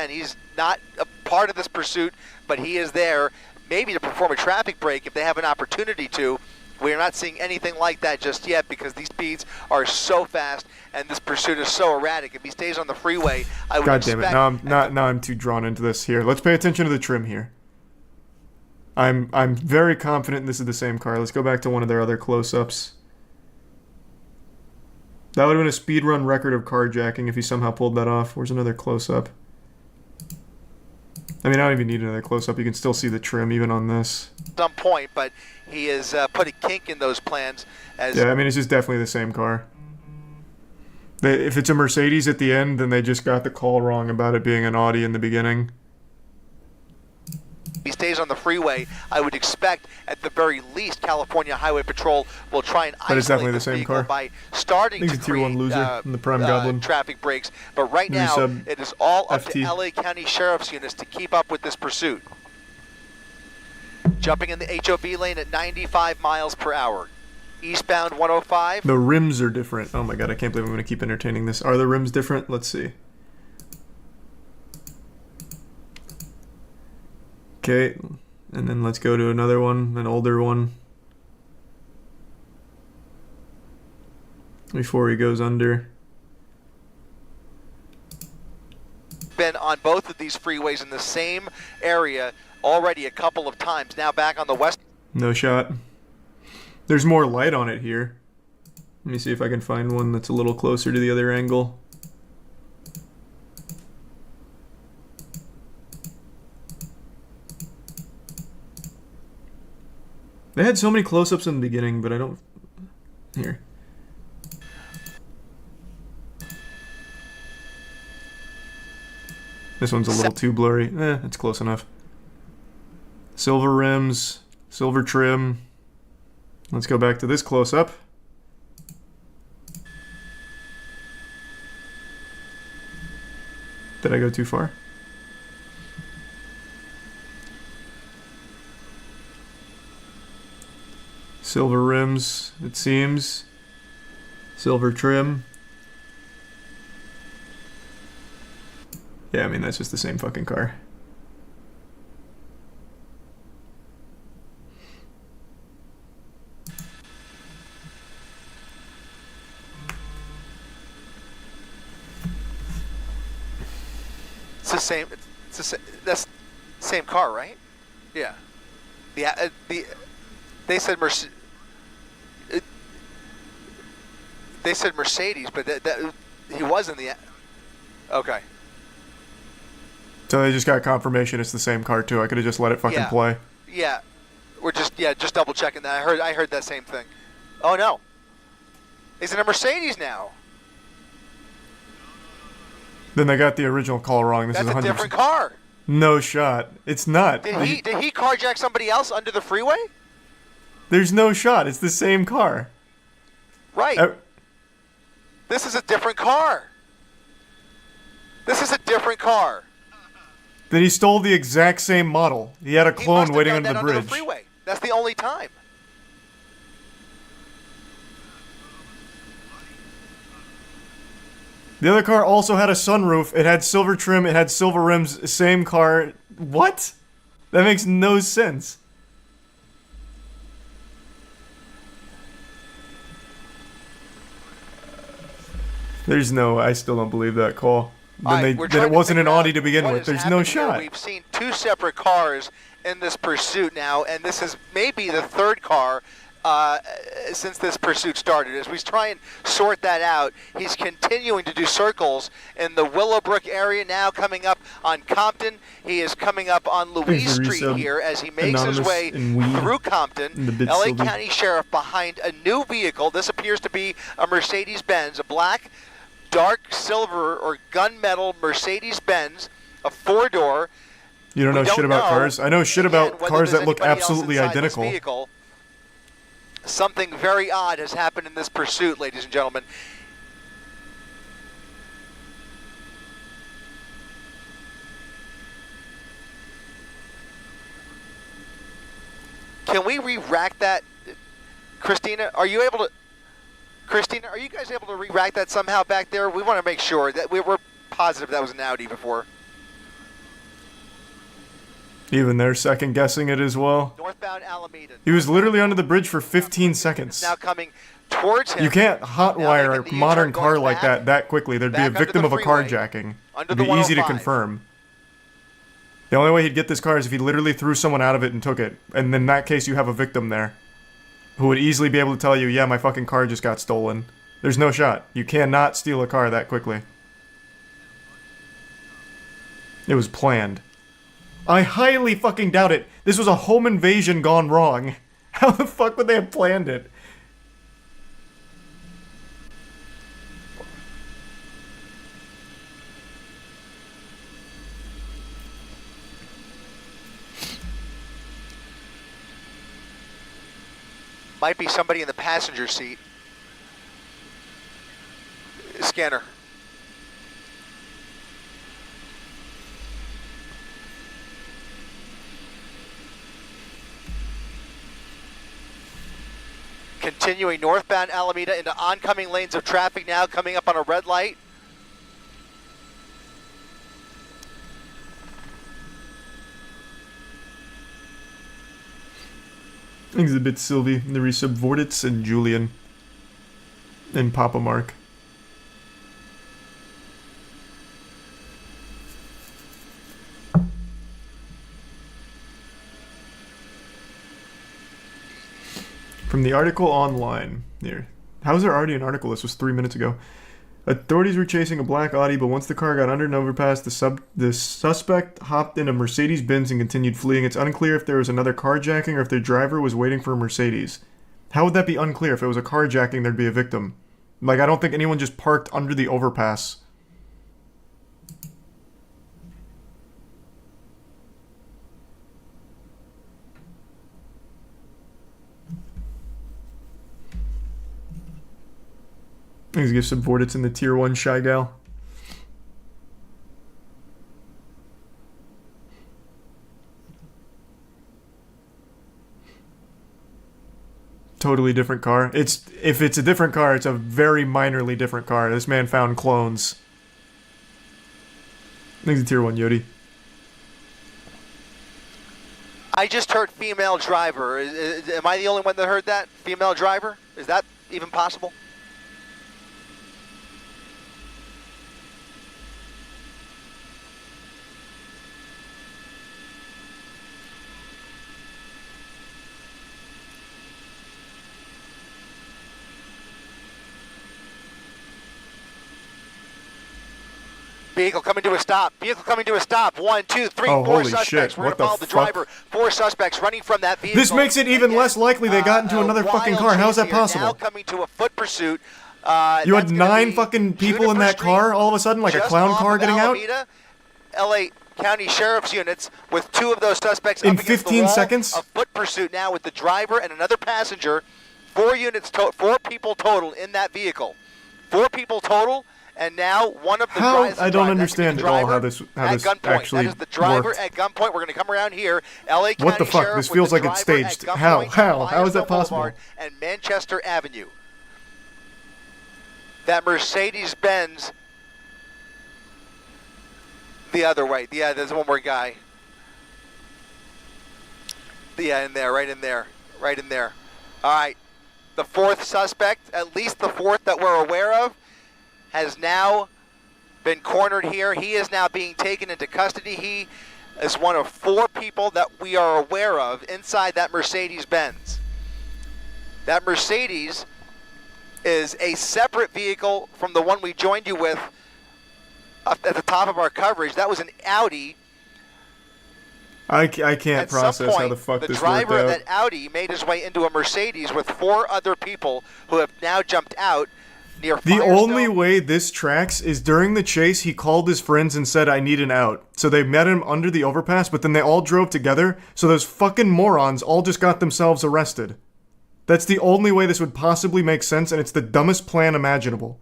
he's not a part of this pursuit, but he is there maybe to perform a traffic break if they have an opportunity to. We are not seeing anything like that just yet because these speeds are so fast and this pursuit is so erratic. If he stays on the freeway, I would God damn it! expect... Now I'm too drawn into this. Here, let's pay attention to the trim here. I'm very confident this is the same car. Let's go back to one of their other close-ups. That would have been a speedrun record of carjacking if he somehow pulled that off. Where's another close-up? I mean, I don't even need another close-up. You can still see the trim even on this. Some point, but he has put a kink in those plans. As Yeah, I mean, it's just definitely the same car. If it's a Mercedes at the end, then they just got the call wrong about it being an Audi in the beginning. he stays on the freeway, I would expect at the very least California Highway Patrol will try and But it's definitely isolate the this same vehicle car. by starting I think to it's a tier 1 create loser in the Prime Goblin. traffic breaks. But right New now, sub it is all up FT. to LA County Sheriff's units to keep up with this pursuit. Jumping in the HOV lane at 95 miles per hour. Eastbound 105. The rims are different. Oh my god, I can't believe I'm going to keep entertaining this. Are the rims different? Let's see. Okay, and then let's go to another one, an older one. Before he goes under. Been on both of these freeways in the same area already a couple of times. Now back on the west. No shot. There's more light on it here. Let me see if I can find one that's a little closer to the other angle. They had so many close-ups in the beginning, but I don't... Here. This one's a little too blurry. It's close enough. Silver rims, silver trim. Let's go back to this close-up. Did I go too far? Silver rims, it seems. Silver trim. Yeah, I mean, that's just the same fucking car. It's the same. It's the same. That's the same car, right? Yeah. They said They said Mercedes, but that he was in the. Okay. So they just got confirmation it's the same car too. I could have just let it fucking Yeah. play. Yeah. We're just double checking that. I heard that same thing. Oh no. He's in a Mercedes now. Then they got the original call wrong. This That's is a 100%. different car. No shot. It's not. Did he carjack somebody else under the freeway? There's no shot. It's the same car. Right. This is a different car. This is a different car. Then he stole the exact same model. He had a clone waiting under the bridge. Freeway. That's the only time. The other car also had a sunroof. It had silver trim. It had silver rims. Same car. What? That makes no sense. There's no. I still don't believe that call. Then it wasn't an Audi to begin with. There's no shot. We've seen two separate cars in this pursuit now, and this is maybe the third car since this pursuit started. As we try and sort that out, he's continuing to do circles in the Willowbrook area, now coming up on Compton. He is coming up on Louise Street here as he makes his way through Compton. LA County Sheriff behind a new vehicle. This appears to be a Mercedes-Benz, a black, dark silver or gunmetal Mercedes-Benz, a four-door. You don't know shit about cars? I know shit about cars that look absolutely identical. Something very odd has happened in this pursuit, ladies and gentlemen. Can we re-rack that? Christina, are you able to... Christina, are you guys able to re-rack that somehow back there? We want to make sure that we're positive that was an Audi before. Even they're second guessing it as well. Northbound Alameda. He was literally under the bridge for 15 seconds. Now coming towards him. You can't hotwire a modern car like that quickly. There'd be a victim of a carjacking. It'd be easy to confirm. The only way he'd get this car is if he literally threw someone out of it and took it. And in that case, you have a victim there who would easily be able to tell you, yeah, my fucking car just got stolen. There's no shot. You cannot steal a car that quickly. It was planned. I highly fucking doubt it. This was a home invasion gone wrong. How the fuck would they have planned it? Might be somebody in the passenger seat. Scanner. Continuing northbound Alameda into oncoming lanes of traffic now, coming up on a red light. Exhibit Sylvie, the resub Vortitz, and Julian. And Papa Mark. From the article online. Here. How is there already an article? This was 3 minutes ago. Authorities were chasing a black Audi, but once the car got under an overpass, the suspect hopped in a Mercedes-Benz and continued fleeing. It's unclear if there was another carjacking or if their driver was waiting for a Mercedes. How would that be unclear? If it was a carjacking, there'd be a victim. Like, I don't think anyone just parked under the overpass. Let's give some Vortitz in the tier 1 Shy Gal. Totally different car. If it's a different car, it's a very minorly different car. This man found clones. Thanks to tier 1 Yodi. I just heard female driver. Am I the only one that heard that? Female driver? Is that even possible? Vehicle coming to a stop. Vehicle coming to a stop. 1, 2, 3, 4 suspects. Shit. We're What gonna follow the the driver. 4 suspects running from that vehicle. This makes it even less likely they got into another fucking car. How is that possible? Now coming to a foot pursuit. You had 9 fucking people in that car all of a sudden, like a clown car getting out? LA County Sheriff's units with 2 of those suspects in up against 15 the wall. seconds? A foot pursuit now with the driver and another passenger. 4 units, 4 people total in that vehicle. 4 people total. And now one of the drivers. I don't understand at all how this actually That is the driver worked. at gunpoint. We're going to come around here. LA County What the fuck? Sheriff this feels with like the it's driver staged. at How? gunpoint How is that Boulevard possible? And Manchester Avenue. That Mercedes-Benz. The other way. Yeah, there's one more guy. Yeah, in there, right in there. Right in there. All right. The 4th suspect, at least the 4th that we're aware of, has now been cornered here. He is now being taken into custody. He is one of 4 people that we are aware of inside that Mercedes-Benz. That Mercedes is a separate vehicle from the one we joined you with at the top of our coverage. That was an Audi. I can't process how the fuck this worked out. The driver of that Audi made his way into a Mercedes with 4 other people who have now jumped out near The only way this tracks is during the chase, he called his friends and said, I need an out. So they met him under the overpass, but then they all drove together, so those fucking morons all just got themselves arrested. That's the only way this would possibly make sense, and it's the dumbest plan imaginable.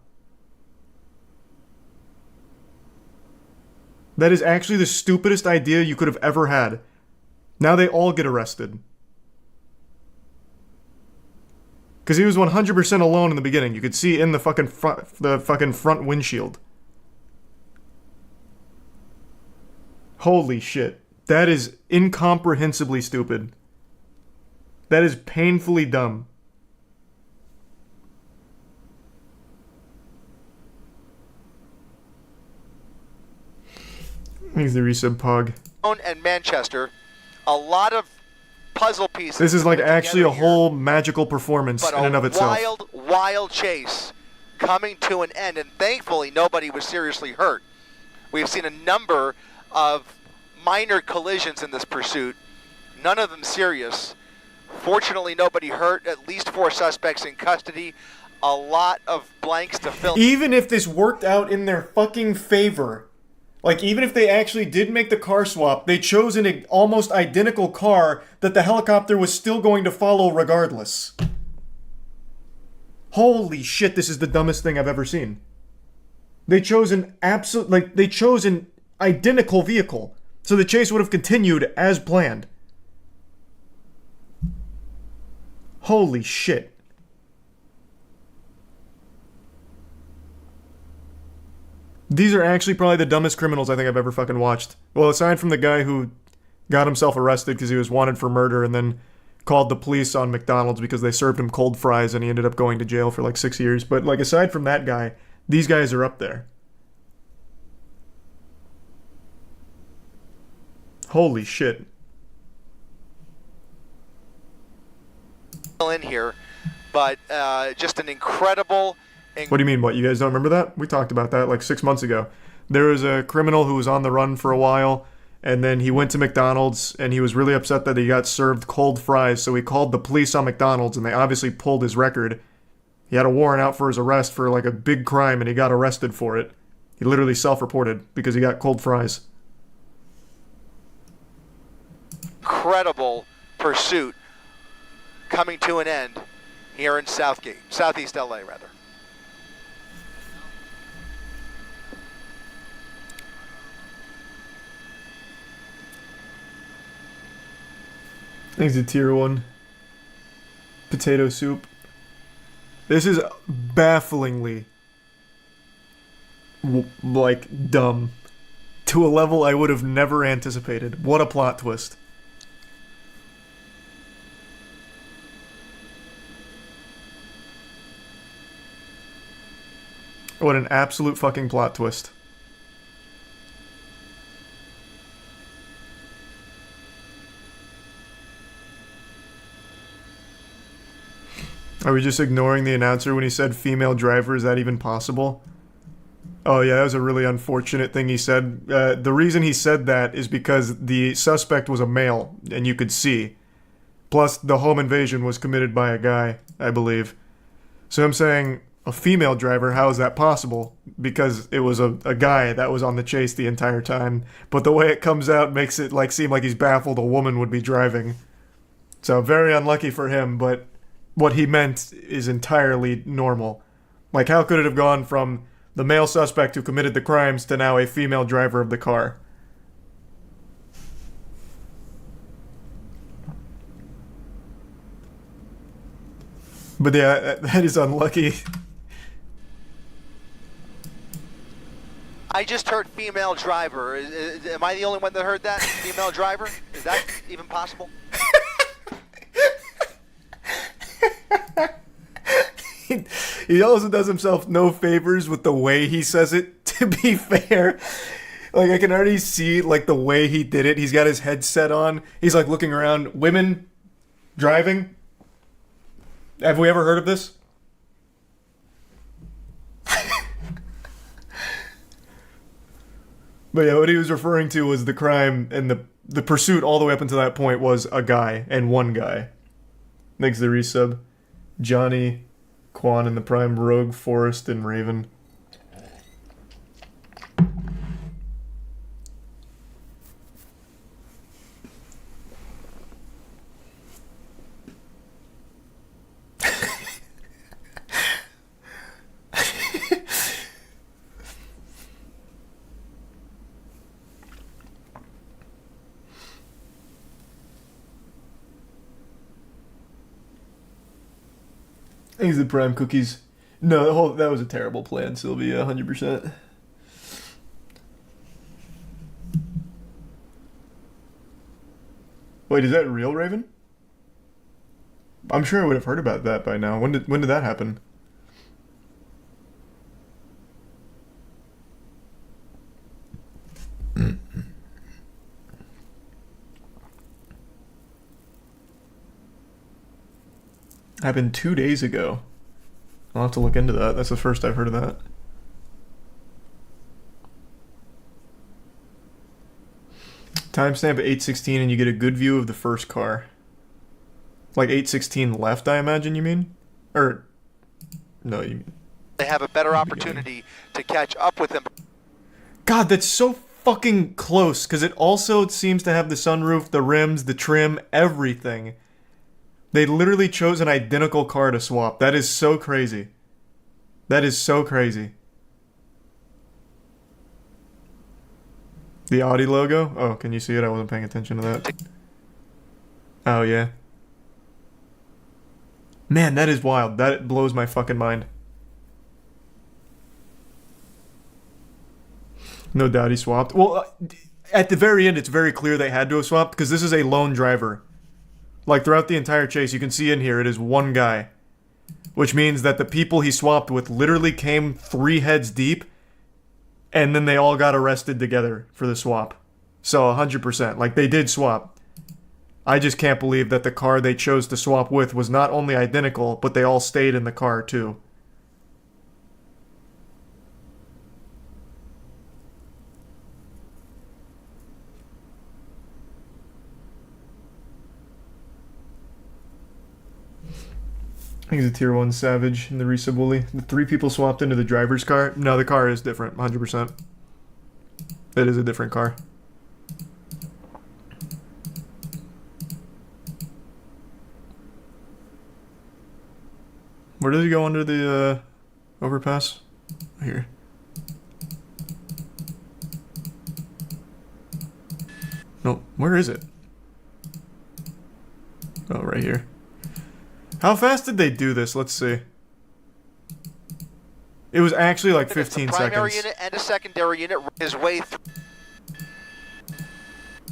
That is actually the stupidest idea you could have ever had. Now they all get arrested. Because he was 100% alone in the beginning. You could see in the fucking front windshield. Holy shit. That is incomprehensibly stupid. That is painfully dumb. He's the resub pog. And Manchester, a lot of puzzle pieces. This is like actually a whole magical performance in and of itself. Wild chase coming to an end, and thankfully nobody was seriously hurt. We've seen a number of minor collisions in this pursuit, none of them serious. Fortunately, nobody hurt, at least 4 suspects in custody, a lot of blanks to fill. Even if this worked out in their fucking favor, like even if they actually did make the car swap, they chose an almost identical car that the helicopter was still going to follow regardless. Holy shit, this is the dumbest thing I've ever seen. They chose an identical vehicle, so the chase would have continued as planned. Holy shit. These are actually probably the dumbest criminals I think I've ever fucking watched. Well, aside from the guy who got himself arrested because he was wanted for murder and then called the police on McDonald's because they served him cold fries and he ended up going to jail for like 6 years. But like aside from that guy, these guys are up there. Holy shit. In here, but just an incredible. What do you mean, what? You guys don't remember that? We talked about that like 6 months ago. There was a criminal who was on the run for a while, and then he went to McDonald's, and he was really upset that he got served cold fries, so he called the police on McDonald's, and they obviously pulled his record. He had a warrant out for his arrest for like a big crime, and he got arrested for it. He literally self-reported because he got cold fries. Incredible pursuit coming to an end here in Southeast LA, rather. I think it's a tier 1. Potato soup. This is bafflingly like dumb to a level I would have never anticipated. What a plot twist. What an absolute fucking plot twist. Are we just ignoring the announcer when he said female driver? Is that even possible? Oh yeah, that was a really unfortunate thing he said. The reason he said that is because the suspect was a male, and you could see. Plus, the home invasion was committed by a guy, I believe. So I'm saying, a female driver, how is that possible? Because it was a guy that was on the chase the entire time. But the way it comes out makes it seem like he's baffled a woman would be driving. So very unlucky for him, but what he meant is entirely normal. Like, how could it have gone from the male suspect who committed the crimes to now a female driver of the car? But yeah, that is unlucky. I just heard female driver. Am I the only one that heard that? Female driver? Is that even possible? He also does himself no favors with the way he says it, to be fair. Like, I can already see, like, the way he did it. He's got his headset on. He's, like, looking around. Women driving? Have we ever heard of this? But yeah, what he was referring to was the crime, and the pursuit all the way up until that point was a guy, and one guy. Thanks to the resub. Johnny, Quan, and the Prime, Rogue, Forrest, and Raven. Thanks to the Prime cookies. No, that was a terrible plan, Sylvia, 100%. Wait, is that real, Raven? I'm sure I would have heard about that by now. When did that happen? Happened 2 days ago. I'll have to look into that. That's the first I've heard of that. Timestamp at 8:16 and you get a good view of the first car. Like 8:16 left, I imagine you mean? Or, no, you mean... They have a better opportunity to catch up with him. God, that's so fucking close, because it also seems to have the sunroof, the rims, the trim, everything. They literally chose an identical car to swap. That is so crazy. That is so crazy. The Audi logo? Oh, can you see it? I wasn't paying attention to that. Oh, yeah. Man, that is wild. That blows my fucking mind. No doubt he swapped. Well, at the very end, it's very clear they had to have swapped, because this is a lone driver. Like, throughout the entire chase, you can see in here, it is one guy. Which means that the people he swapped with literally came 3 heads deep, and then they all got arrested together for the swap. So 100%. Like, they did swap. I just can't believe that the car they chose to swap with was not only identical, but they all stayed in the car too. I think it's a tier 1 Savage in the resub Wooly. The 3 people swapped into the driver's car. No, the car is different, 100%. It is a different car. Where did he go under the overpass? Here. No, where is it? Oh, right here. How fast did they do this? Let's see. It was actually like 15 seconds. Primary unit and a secondary unit his way through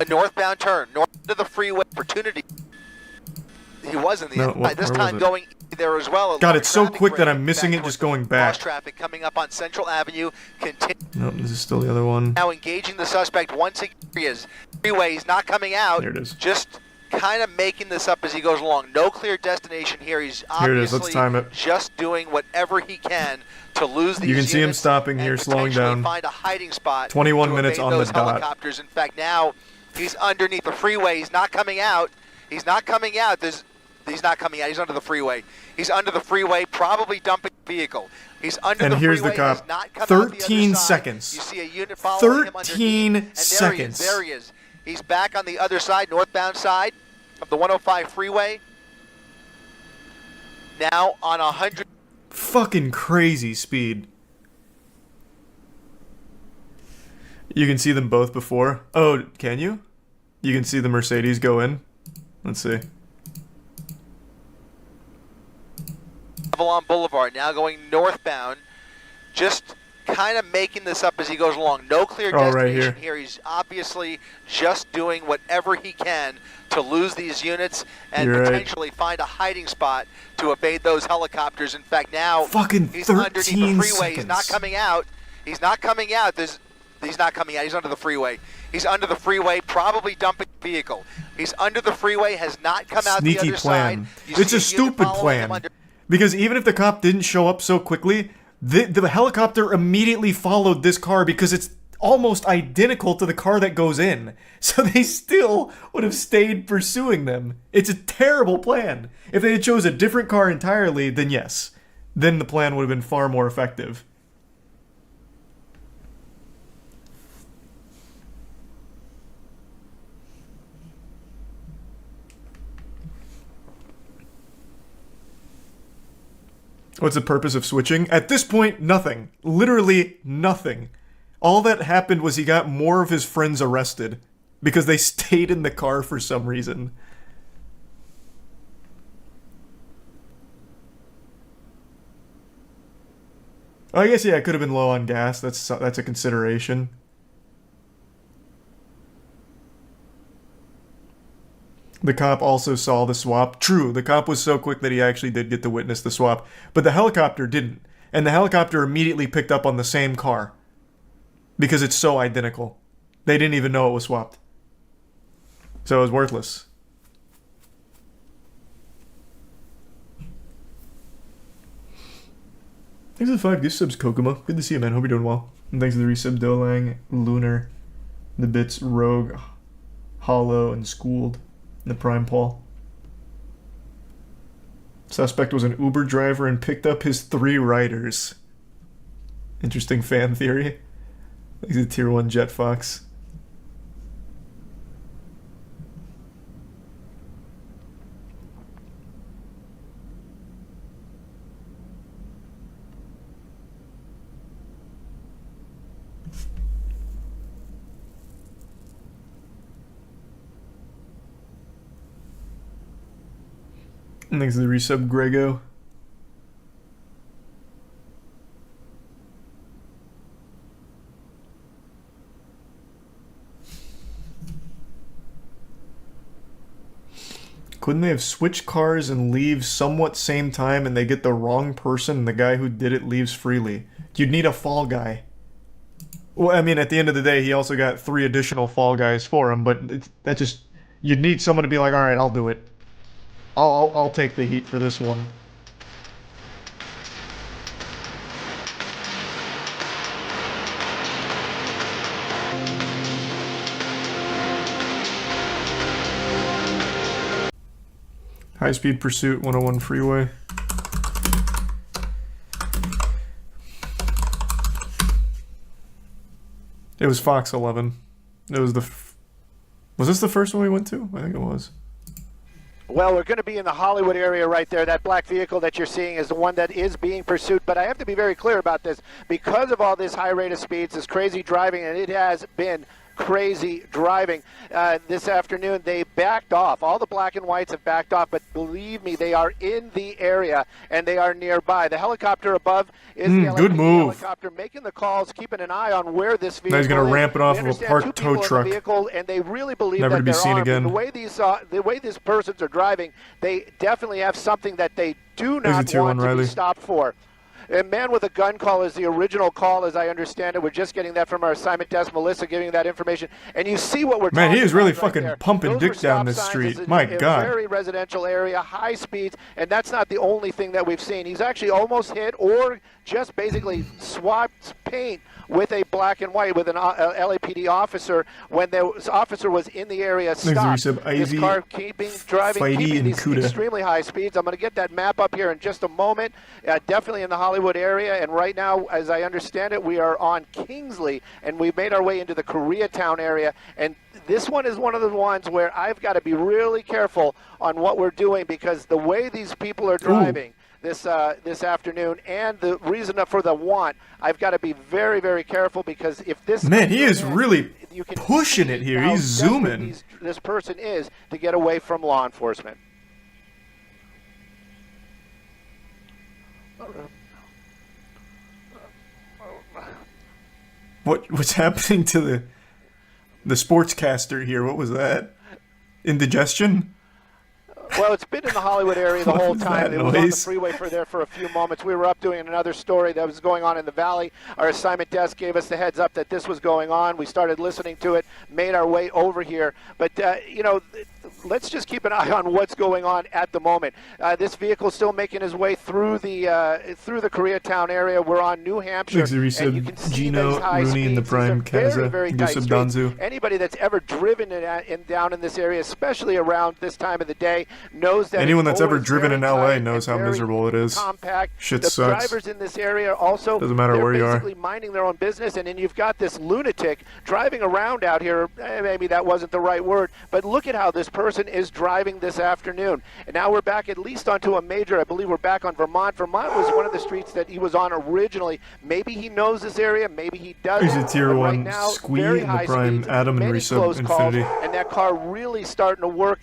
a northbound turn, north of the freeway opportunity. He was in the end. This time going there as well. God, it's so quick that I'm missing it just going back. Cross traffic coming up on Central Avenue. Nope, this is still the other one. Now engaging the suspect once again. Freeway, he's not coming out. There it is. Just kind of making this up as he goes along. No clear destination here. He's here it is. obviously Let's time it. just doing whatever he can to lose these You can see him units stopping here, slowing down. Find a hiding spot. 21 minutes on the dot. Helicopters. In fact, now he's underneath the freeway. He's not coming out. He's not coming out. He's not coming out. He's under the freeway. He's under the freeway, probably dumping the vehicle. He's under and the here's freeway. the cop. 13 seconds. You see a unit following him underneath. 13 seconds. There he is. He's back on the other side, northbound side of the 105 freeway. Now on 100. Fucking crazy speed. You can see them both before. Oh, can you? You can see the Mercedes go in. Let's see. Avalon Boulevard now going northbound. Just kind of making this up as he goes along. No clear destination right here. He's obviously just doing whatever he can to lose these units and potentially find a hiding spot to evade those helicopters. In fact, now fucking he's 13 underneath the freeway. seconds. He's not coming out. He's not coming out. He's not coming out. He's under the freeway. He's under the freeway, probably dumping the vehicle. He's under the freeway, has not come out the other plan. side. It's a stupid plan. Because even if the cop didn't show up so quickly, the helicopter immediately followed this car because it's almost identical to the car that goes in. So they still would have stayed pursuing them. It's a terrible plan. If they had chose a different car entirely, then yes. Then the plan would have been far more effective. What's the purpose of switching? At this point, nothing. Literally nothing. All that happened was he got more of his friends arrested because they stayed in the car for some reason. I guess, yeah, it could have been low on gas. That's a consideration. The cop also saw the swap. True, the cop was so quick that he actually did get to witness the swap. But the helicopter didn't. And the helicopter immediately picked up on the same car. Because it's so identical. They didn't even know it was swapped. So it was worthless. Thanks for the 5 gift subs, Kokomo. Good to see you, man. Hope you're doing well. And thanks to the resub, Dolang, Lunar, the bits, Rogue, Hollow, and Schooled, and the Prime Paul. Suspect was an Uber driver and picked up his 3 riders. Interesting fan theory. He's a tier 1 Jet Fox. And thanks to the resub, Grego. Couldn't they have switched cars and leave somewhat same time and they get the wrong person and the guy who did it leaves freely? You'd need a fall guy. Well, I mean, at the end of the day, he also got 3 additional fall guys for him, but that just... You'd need someone to be like, alright, I'll do it. I'll take the heat for this one. High speed pursuit 101 freeway. It was Fox 11. It was was this the first one we went to? I think it was. Well, we're going to be in the Hollywood area right there. That black vehicle that you're seeing is the one that is being pursued. But I have to be very clear about this. Because of all this high rate of speeds, this crazy driving, and it has been crazy driving this afternoon, they backed off. All the black and whites have backed off, but believe me, they are in the area and they are nearby. The helicopter above is the good move. helicopter making the calls, keeping an eye on where this vehicle Now he's going to ramp it off of a parked tow truck. Vehicle, and they really believe Never that to be they're seen armed. again. The way these persons are driving, they definitely have something that they do not want to be stopped for. A man with a gun call is the original call, as I understand it. We're just getting that from our assignment desk. Melissa giving that information. And you see what we're talking about. Man, he is really right fucking there. pumping Those dick were down stop this signs. street. It's My a God. very residential area, high speeds, and that's not the only thing that we've seen. He's actually almost hit or just basically swapped paint with a black and white with an LAPD officer when the officer was in the area stopped. This car keeping these extremely high speeds. I'm going to get that map up here in just a moment. Definitely in the Hollywood area, and right now, as I understand it, we are on Kingsley, and we've made our way into the Koreatown area, and this one is one of the ones where I've got to be really careful on what we're doing because the way these people are driving this afternoon and the reason for the want, I've got to be very, very careful because if this... Man, he is really pushing it here. He's zooming. This person is to get away from law enforcement. What's happening to the sportscaster here? What was that? Indigestion? Well, it's been in the Hollywood area the whole time. It was on the freeway for a few moments. We were up doing another story that was going on in the valley. Our assignment desk gave us the heads up that this was going on. We started listening to it, made our way over here. But, let's just keep an eye on what's going on at the moment. This vehicle is still making his way through the Koreatown area. We're on New Hampshire. And you can see Gino, Rooney, and the Prime Kaza. Very tight streets. Anybody that's ever driven down in this area, especially around this time of the day, knows that anyone that's ever driven in LA knows how miserable it is. Compact. Shit the sucks. Drivers in this area also doesn't matter where you are. Basically minding their own business, and then you've got this lunatic driving around out here. Maybe that wasn't the right word, but look at how this person is driving this afternoon. And now we're back at least onto a major. I believe we're back on Vermont. Vermont was one of the streets that he was on originally. Maybe he knows this area. Maybe he doesn't. He's a tier 1 now, Squee in the Prime, Adam, and Resub Infinity. And that car really starting to work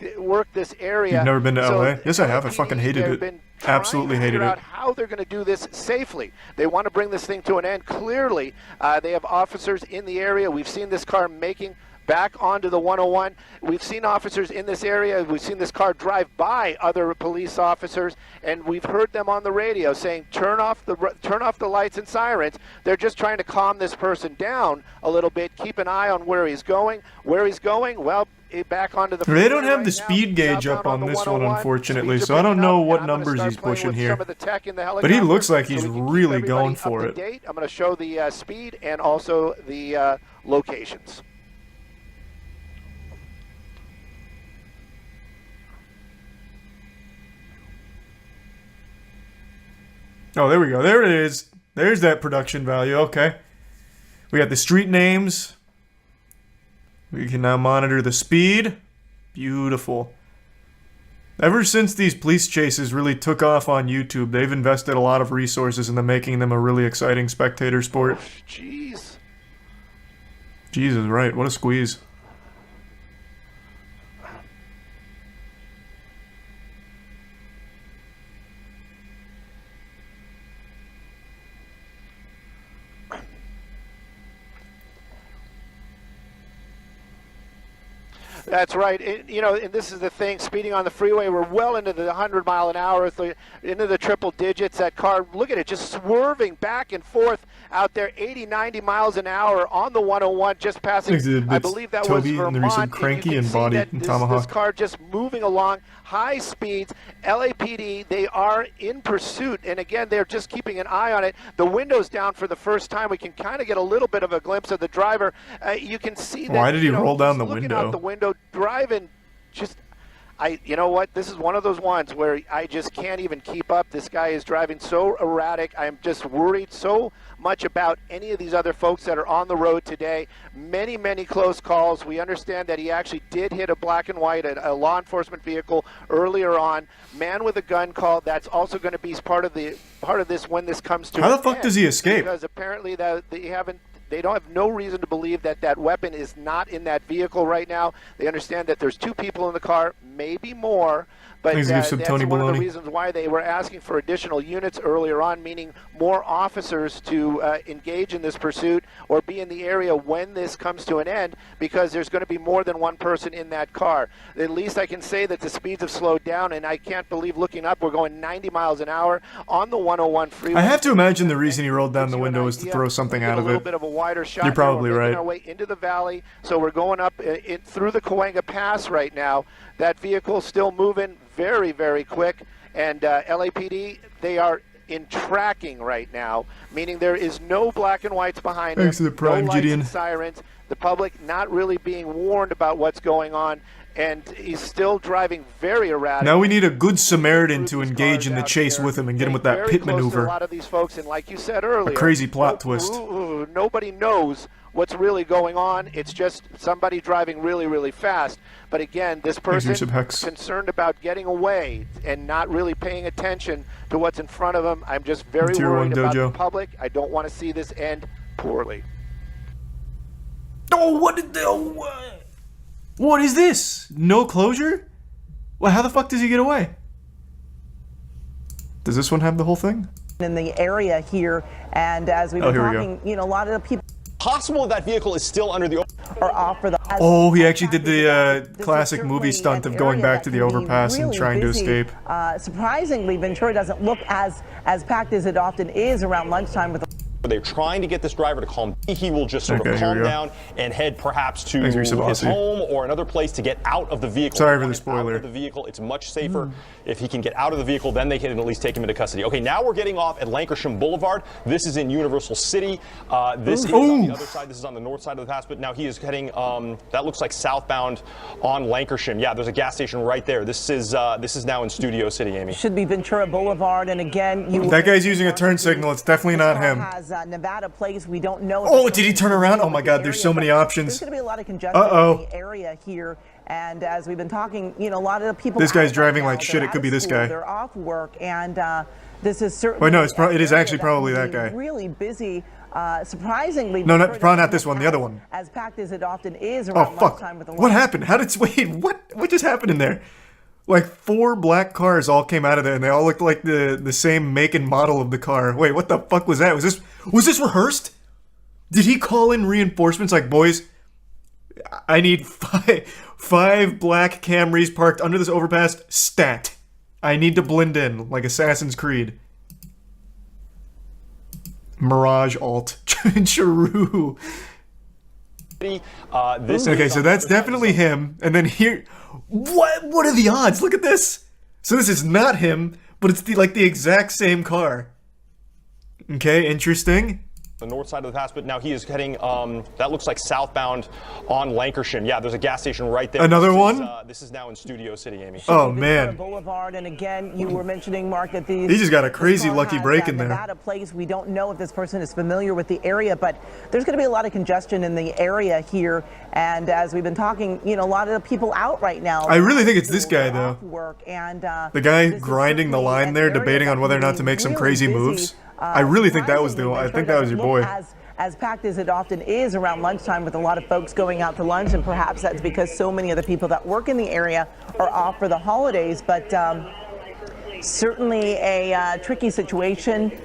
this area. You've never been to LA? Yes, I have. I fucking hated it. Absolutely hated it. How they're going to do this safely. They want to bring this thing to an end. Clearly, they have officers in the area. We've seen this car making back onto the 101. We've seen officers in this area. We've seen this car drive by other police officers, and we've heard them on the radio saying, turn off the lights and sirens. They're just trying to calm this person down a little bit, keep an eye on where he's going. Where he's going, well, back onto the They don't freeway have right the now, speed gauge southbound up on the this one, 101. unfortunately, Speeds so are I don't picking know up, what and I'm gonna numbers start he's playing pushing with here. some of the tech in the But he helicopter looks like so he's we can keep really going everybody for up it. to date. I'm going to show the speed and also the locations. Oh, there we go. There it is. There's that production value. Okay. We got the street names. We can now monitor the speed. Beautiful. Ever since these police chases really took off on YouTube, they've invested a lot of resources into making them a really exciting spectator sport. Jeez. Jesus, right. What a squeeze. That's right. And this is the thing. Speeding on the freeway, we're well into the 100-mile-an-hour, into the triple digits. That car, look at it, just swerving back and forth out there, 80, 90 miles an hour on the 101, just passing. I believe that was Toby in the recent Vermont. Cranky You can and see Body that and this Tomahawk. car just moving along, high speeds. LAPD, they are in pursuit, and again, they're just keeping an eye on it. The window's down for the first time. We can kind of get a little bit of a glimpse of the driver. You can see that. Why did he roll down the looking window? out the window, driving just. You know what? This is one of those ones where I just can't even keep up. This guy is driving so erratic. I'm just worried so much about any of these other folks that are on the road today. Many, many close calls. We understand that he actually did hit a black and white, a law enforcement vehicle earlier on. Man with a gun call. That's also going to be part of this when this comes to. How the fuck does he escape? Because apparently they don't have no reason to believe that that weapon is not in that vehicle right now. They understand that there's two people in the car, maybe more, but that's one of the reasons why they were asking for additional units earlier on, meaning more officers to engage in this pursuit or be in the area when this comes to an end, because there's going to be more than one person in that car. At least I can say that the speeds have slowed down, and I can't believe looking up, we're going 90 miles an hour on the 101 freeway. I have to imagine the reason he rolled down the window is to throw something out of it. Bit of a wider shot. You're probably we're right. making our way into the valley, so we're going up through the Cahuenga Pass right now. That vehicle still moving very, very quick, and LAPD, they are in tracking right now, meaning there is no black and whites behind Thanks them, to the Prime, no lights Gideon. and sirens, the public not really being warned about what's going on, and he's still driving very erratic. Now we need a good Samaritan to engage in the chase with him and get him with that pit maneuver. A lot of these folks, and like you said earlier, A crazy plot twist. Nobody knows what's really going on. It's just somebody driving really, really fast. But again, this person is concerned about getting away and not really paying attention to what's in front of them. I'm just very worried about the public. I don't want to see this end poorly. Oh, what is this? No closure? Well, how the fuck does he get away? Does this one have the whole thing? In the area here, and as we've been talking, a lot of the people. Possible that vehicle is still under the or off for the. Oh, he actually did the classic movie stunt of going back to the overpass and trying to escape. Surprisingly, Ventura doesn't look as packed as it often is around lunchtime with. They're trying to get this driver to calm. He will just sort of calm down and head perhaps to his home or another place to get out of the vehicle. Sorry for the spoiler. Out of the vehicle, it's much safer if he can get out of the vehicle. Then they can at least take him into custody. Okay, now we're getting off at Lancashire Boulevard. This is in Universal City. This is on the other side. This is on the north side of the pass. But now he is heading. That looks like southbound on Lancashire. Yeah, there's a gas station right there. This is now in Studio City, Amy. Should be Ventura Boulevard, and again, that guy's using a turn signal. It's definitely not him. Nevada plays. We don't know. Oh, did he turn around? Oh my God, there's so many options. There's going to be a lot of congestion in the area here, and as we've been talking, a lot of the people. This guy's driving like shit. It could be this guy. They're off work, and this is certainly. Wait, no, it is actually probably that guy. Really busy. Surprisingly. No, probably not this one. The other one. As packed as it often is Oh around fuck! lunchtime with the. What happened? What just happened in there? Like 4 black cars all came out of there, and they all looked like the same make and model of the car. Wait, what the fuck was that? Was this rehearsed? Did he call in reinforcements like, boys, I need five black Camrys parked under this overpass, stat. I need to blend in, like Assassin's Creed. Mirage alt. Charu. Okay, so that's definitely him. And then here, what are the odds? Look at this. So this is not him, but it's like the exact same car. Okay, interesting. The north side of the pass, but now he is heading, that looks like southbound on Lancashire. Yeah, there's a gas station right there. Another one? This is now in Studio City, Amy. Oh, man. Boulevard, and again, you were mentioning, Mark, that these... He just got a crazy lucky break in there. Nevada place. We don't know if this person is familiar with the area, but there's going to be a lot of congestion in the area here. And as we've been talking, you know, a lot of the people out right now. I really think it's this guy, though. Work and, the guy grinding the line there, debating on whether or not to make some crazy moves. I really think that was I think that was your boy. As packed as it often is around lunchtime, with a lot of folks going out to lunch, and perhaps that's because so many of the people that work in the area are off for the holidays, but certainly a tricky situation.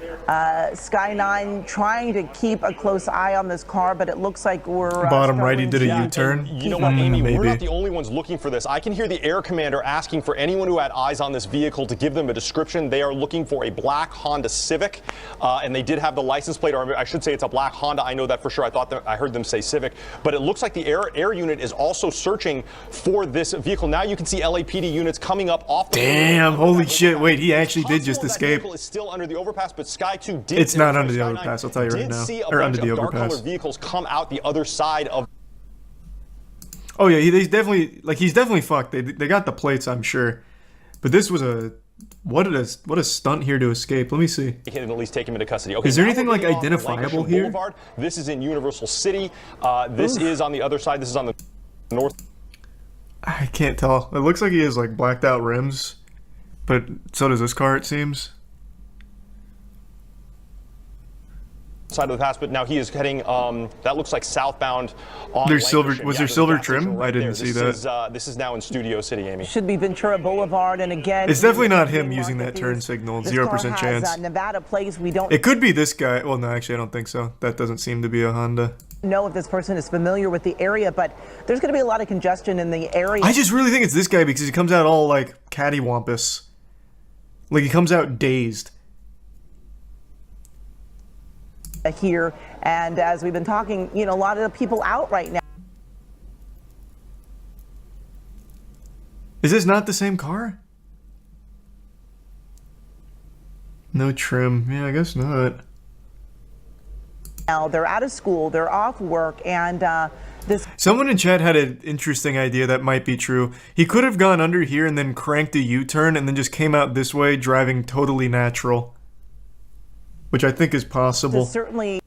Sky 9 trying to keep a close eye on this car, but it looks like we're bottom right. He did a U-turn. You know what, Amy? We're not the only ones looking for this. I can hear the air commander asking for anyone who had eyes on this vehicle to give them a description. They are looking for a black Honda Civic, and they did have the license plate, or I should say it's a black Honda. I know that for sure. I heard them say Civic, but it looks like the air unit is also searching for this vehicle. Now you can see LAPD units coming up off the Damn, holy shit. Wait, he actually did just escape. Vehicle is still under the overpass, but Sky 2 did. It's not under the overpass, I'll tell you right now. Or under the overpass. Dark colored vehicles come out the other side of. Oh yeah, he's definitely fucked. They got the plates, I'm sure. But this was what a stunt here to escape. Let me see. He can at least take him into custody. Okay, is there anything like identifiable here? Boulevard. This is in Universal City. This is on the other side. This is on the north. I can't tell. It looks like he has like blacked out rims, but so does this car, it seems. Side of the pass, but now he is heading, that looks like southbound on There's silver. Lancashire. Was Yeah, there there's silver a gas trim? station right I didn't there. see that. This is now in Studio City, Amy. Should be Ventura Boulevard, and again, It's definitely not him using that turn signal. 0% chance. Nevada place. We don't. It could be this guy. Well, no, actually, I don't think so. That doesn't seem to be a Honda. Know if this person is familiar with the area, but there's going to be a lot of congestion in the area. I just really think it's this guy because he comes out all like cattywampus. Like he comes out dazed. Here, and as we've been talking, you know, a lot of the people out right now. Is this not the same car? No trim. Yeah, I guess not. Now they're out of school, they're off work, and this. Someone in chat had an interesting idea that might be true. He could have gone under here and then cranked a U-turn and then just came out this way, driving totally natural. Which I think is possible. Certainly,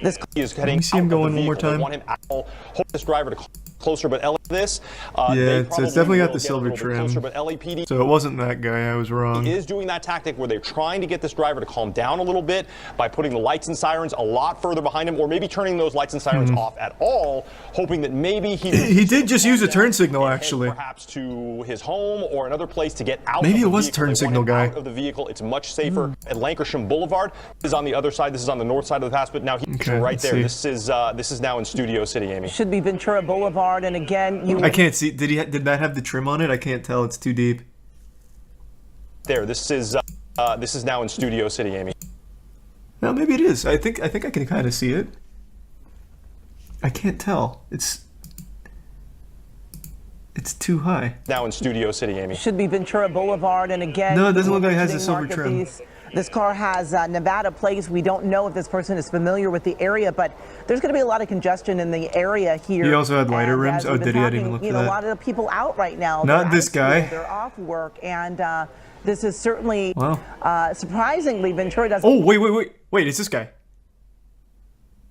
this is heading. Let me see him going one more time. Want him out. Hope this driver to closer, but this. Yeah, so it's definitely got the silver trim. Closer, but LAPD. So it wasn't that guy. I was wrong. He is doing that tactic where they're trying to get this driver to calm down a little bit by putting the lights and sirens a lot further behind him, or maybe turning those lights and sirens off at all, hoping that maybe he did just use a turn signal actually. Perhaps to his home or another place to get out. Maybe of the it was vehicle. turn signal guy. Out of the vehicle, it's much safer at Lancashire Boulevard. This is on the other side. This is on the north side of the pass, but now he's right there. This is now in Studio City, Amy. Should be Ventura Boulevard, and again, I can't see. Did that have the trim on it? I can't tell. It's too deep. There. This is now in Studio City, Amy. No, maybe it is. I think I can kind of see it. I can't tell. It's too high. Now in Studio City, Amy. Should be Ventura Boulevard, and again. No, it doesn't look like it has a silver trim. This car has Nevada plates. We don't know if this person is familiar with the area, but there's going to be a lot of congestion in the area here. He also had lighter rims. Oh, did he? I didn't even look for that. A lot of the people out right now. Not this guy. They're off work, and this is certainly surprisingly Ventura doesn't. Oh, wait! It's this guy.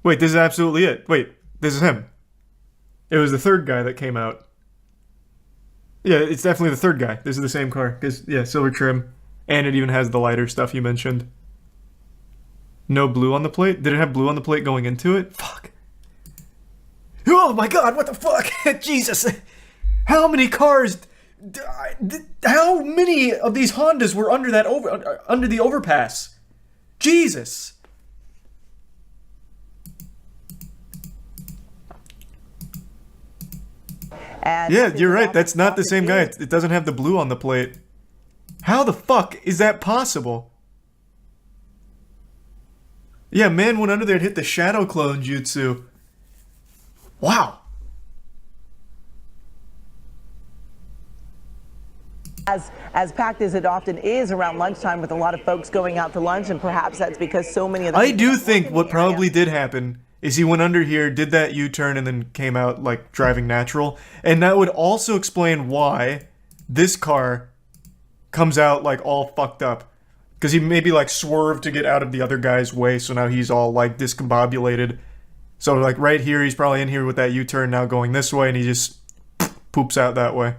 Wait, this is absolutely it. Wait, this is him. It was the third guy that came out. Yeah, it's definitely the third guy. This is the same car. Yeah, silver trim. And it even has the lighter stuff you mentioned. No blue on the plate? Did it have blue on the plate going into it? Fuck. Oh my god, what the fuck? Jesus. How many cars... How many of these Hondas were under that under the overpass? Jesus. And yeah, you're right. That's not the same guy. It doesn't have the blue on the plate. How the fuck is that possible? Yeah, man went under there and hit the shadow clone jutsu. Wow. As packed as it often is around lunchtime with a lot of folks going out to lunch, and perhaps that's because so many of the I do think what probably did happen is he went under here, did that U-turn, and then came out like driving natural. And that would also explain why this car comes out like all fucked up. Because he maybe like swerved to get out of the other guy's way, so now he's all like discombobulated. So like right here, he's probably in here with that U-turn now going this way, and he just poops out that way.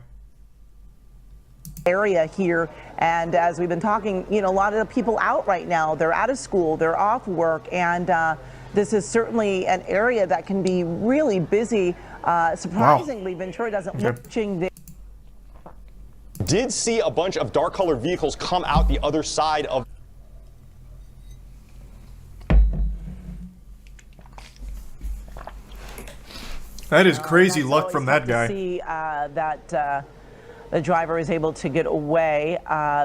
Area here, and as we've been talking, you know, a lot of the people out right now, they're out of school, they're off work, and this is certainly an area that can be really busy. Surprisingly, Ventura doesn't look there. Did see a bunch of dark colored vehicles come out the other side of. That is crazy luck from that guy. See that the driver is able to get away.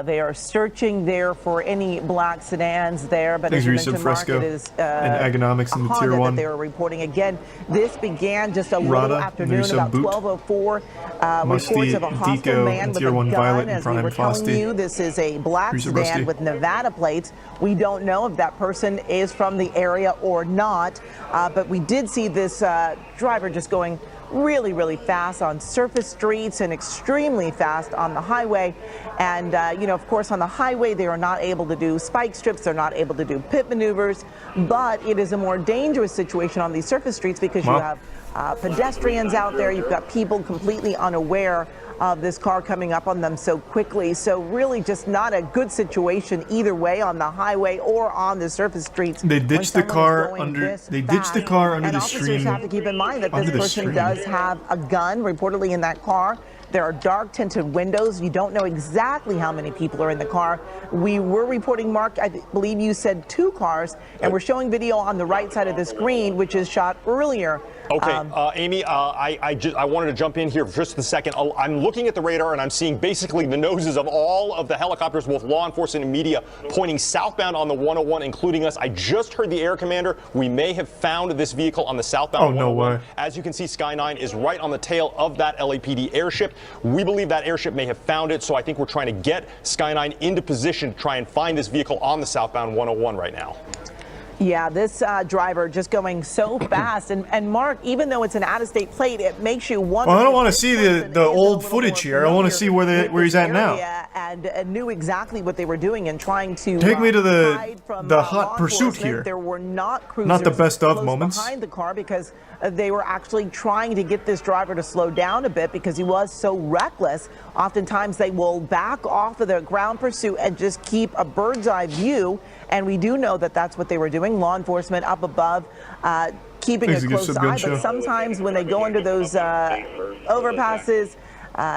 They are searching there for any black sedans there, but as you mentioned, Mark, it is and Agonomics in the Tier 1 that they were reporting. Again, this began just a little afternoon, about 12:04. Reports of a hostile man with a gun. As we were telling you, this is a black sedan with Nevada plates. We don't know if that person is from the area or not, but we did see this driver just going really fast on surface streets and extremely fast on the highway. And you know, of course, on the highway they are not able to do spike strips, they're not able to do pit maneuvers, but it is a more dangerous situation on these surface streets because you have pedestrians out there, you've got people completely unaware of this car coming up on them so quickly. So really just not a good situation either way on the highway or on the surface streets. They ditched the car under the stream. And officers have to keep in mind that this person does have a gun reportedly in that car. There are dark tinted windows. You don't know exactly how many people are in the car. We were reporting, Mark, I believe you said 2 cars, and we're showing video on the right side of the screen, which is shot earlier. Okay, Amy, I wanted to jump in here for just a second. I'm looking at the radar and I'm seeing basically the noses of all of the helicopters, both law enforcement and media, pointing southbound on the 101, including us. I just heard the air commander. We may have found this vehicle on the southbound 101. No way. As you can see, Sky 9 is right on the tail of that LAPD airship. We believe that airship may have found it, so I think we're trying to get Sky 9 into position to try and find this vehicle on the southbound 101 right now. Yeah, this driver just going so fast. And Mark, even though it's an out-of-state plate, it makes you wonder. Well, I don't want to see the old footage here. I want to see where he's at now. And knew exactly what they were doing and trying to take me to the hot pursuit here. There were not cruisers not the best of moments behind the car because they were actually trying to get this driver to slow down a bit because he was so reckless. Oftentimes they will back off of the ground pursuit and just keep a bird's eye view. And we do know that that's what they were doing. Law enforcement up above, keeping a close eye. But sometimes when they go into those overpasses,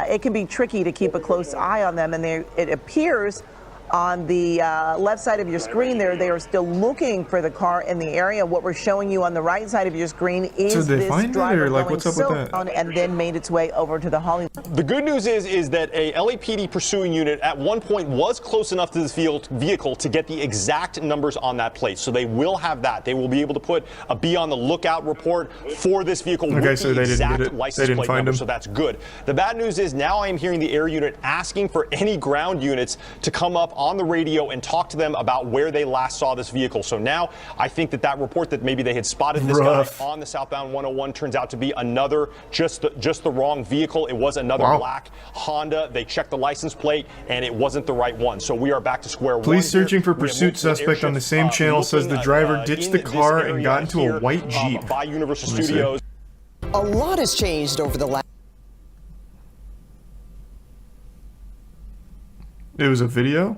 it can be tricky to keep a close eye on them. And it appears on the left side of your screen there, they are still looking for the car in the area. What we're showing you on the right side of your screen is this driver going what's up with that? And then made its way over to the Hollywood. The good news is that a LAPD pursuing unit at one point was close enough to this vehicle to get the exact numbers on that plate. So they will have that. They will be able to put a be on the lookout report for this vehicle with so the they exact didn't get it. license plate number. So that's good. The bad news is now I am hearing the air unit asking for any ground units to come up on the radio and talk to them about where they last saw this vehicle. So now I think that report that maybe they had spotted this guy on the southbound 101 turns out to be another, just the wrong vehicle. It was another black Honda. They checked the license plate and it wasn't the right one. So we are back to square one. Police searching for pursuit suspect on the same channel says the driver ditched the car and got into a white Jeep. By Universal Studios. A lot has changed over the last. It was a video?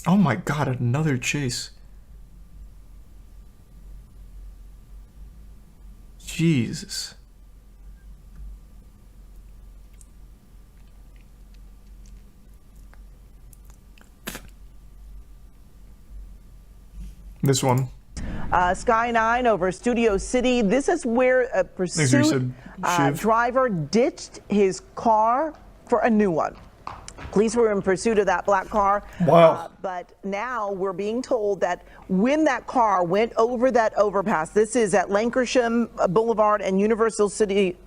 Oh my god, another chase. Jesus. This one. Sky 9 over Studio City. This is where a pursuit driver ditched his car for a new one. Police were in pursuit of that black car. Wow. But now we're being told that when that car went over that overpass, this is at Lankershim Boulevard and Universal City.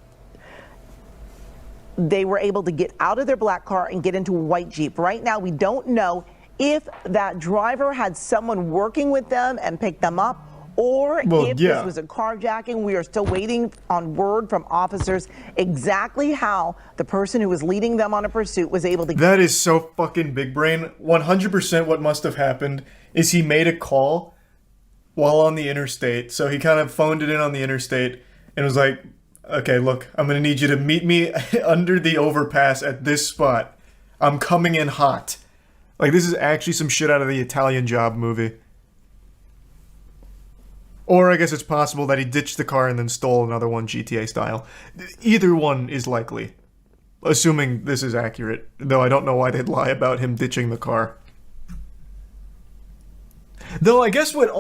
they were able to get out of their black car and get into a white Jeep. Right now, we don't know if that driver had someone working with them and picked them up, or if this was a carjacking. We are still waiting on word from officers exactly how the person who was leading them on a pursuit was able to get. That is so fucking big brain. 100% what must have happened is he made a call while on the interstate. So he kind of phoned it in on the interstate and was like, okay, look, I'm going to need you to meet me under the overpass at this spot. I'm coming in hot. Like, this is actually some shit out of the Italian Job movie. Or I guess it's possible that he ditched the car and then stole another one GTA style. Either one is likely. Assuming this is accurate. Though I don't know why they'd lie about him ditching the car. Though I guess what...